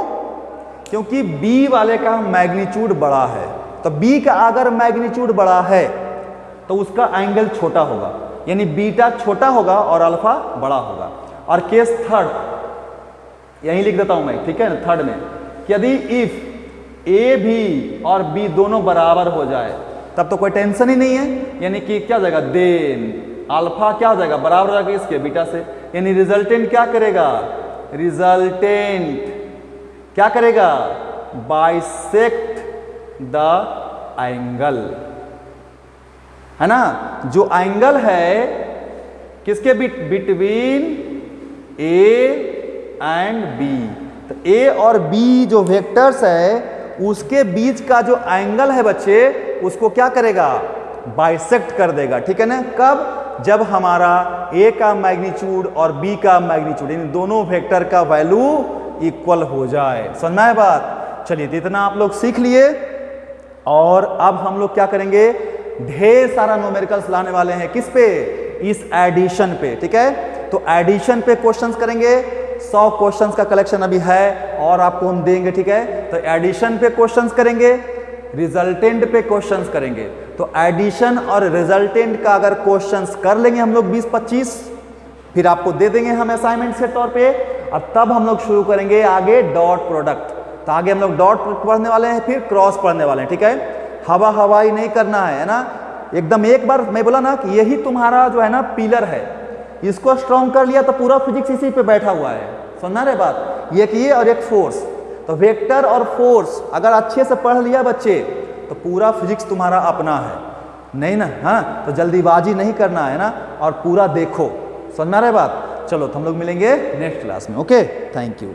क्योंकि बी वाले का मैग्नीट्यूड बड़ा है, तो बी का अगर मैग्नीट्यूड बड़ा है तो उसका एंगल छोटा होगा, यानी बीटा छोटा होगा और अल्फा बड़ा होगा। और केस थर्ड यहीं लिख देता हूं मैं, ठीक है ना, थर्ड में, यदि इफ ए भी और बी दोनों बराबर हो जाए तब तो कोई टेंशन ही नहीं है, यानी कि क्या हो जाएगा, देन अल्फा क्या हो जाएगा, बराबर हो जाएगा इसके बीटा से, यानी रिजल्टेंट क्या करेगा, रिजल्टेंट क्या करेगा, बाइसेक्ट द एंगल, है ना। जो एंगल है किसके बिटवीन ए एंड बी, तो ए और बी जो वेक्टर्स है उसके बीच का जो एंगल है बच्चे, उसको क्या करेगा, बाइसेक्ट कर देगा, ठीक है ना। कब, जब हमारा ए का मैग्नीट्यूड और बी का मैग्नीट्यूड, इन दोनों वेक्टर का वैल्यू इक्वल हो जाए। समझ में आया बात। चलिए, तो इतना आप लोग सीख लिए, और अब हम लोग क्या करेंगे, ढेर सारा न्यूमेरिकल्स लाने वाले हैं, किस पे, इस एडिशन पे, ठीक है। तो एडिशन पे क्वेश्चंस करेंगे, 100 क्वेश्चंस का कलेक्शन अभी है और आपको हम देंगे, ठीक है। तो एडिशन पे क्वेश्चंस करेंगे, रिजल्टेंट पे क्वेश्चंस करेंगे। तो एडिशन और रिजल्टेंट का अगर क्वेश्चंस कर लेंगे हम लोग 20-25, फिर आपको दे देंगे हम असाइनमेंट के तौर पे, और तब हम लोग शुरू करेंगे आगे डॉट प्रोडक्ट। तो आगे हम लोग डॉट पढ़ने वाले हैं, फिर क्रॉस पढ़ने वाले हैं, ठीक है। हवाई नहीं करना है ना, एकदम। एक बार मैं बोला ना कि यही तुम्हारा जो है ना पिलर है, इसको स्ट्रॉन्ग कर लिया तो पूरा फिजिक्स इसी पे बैठा हुआ है। सुनना रे बात, एक ये और एक फोर्स, तो वेक्टर और फोर्स अगर अच्छे से पढ़ लिया बच्चे तो पूरा फिजिक्स तुम्हारा अपना है, नहीं ना। हाँ, तो जल्दीबाजी नहीं करना है ना, और पूरा देखो। सुनना रे बात। चलो, तो हम लोग मिलेंगे नेक्स्ट क्लास में। Okay, thank you.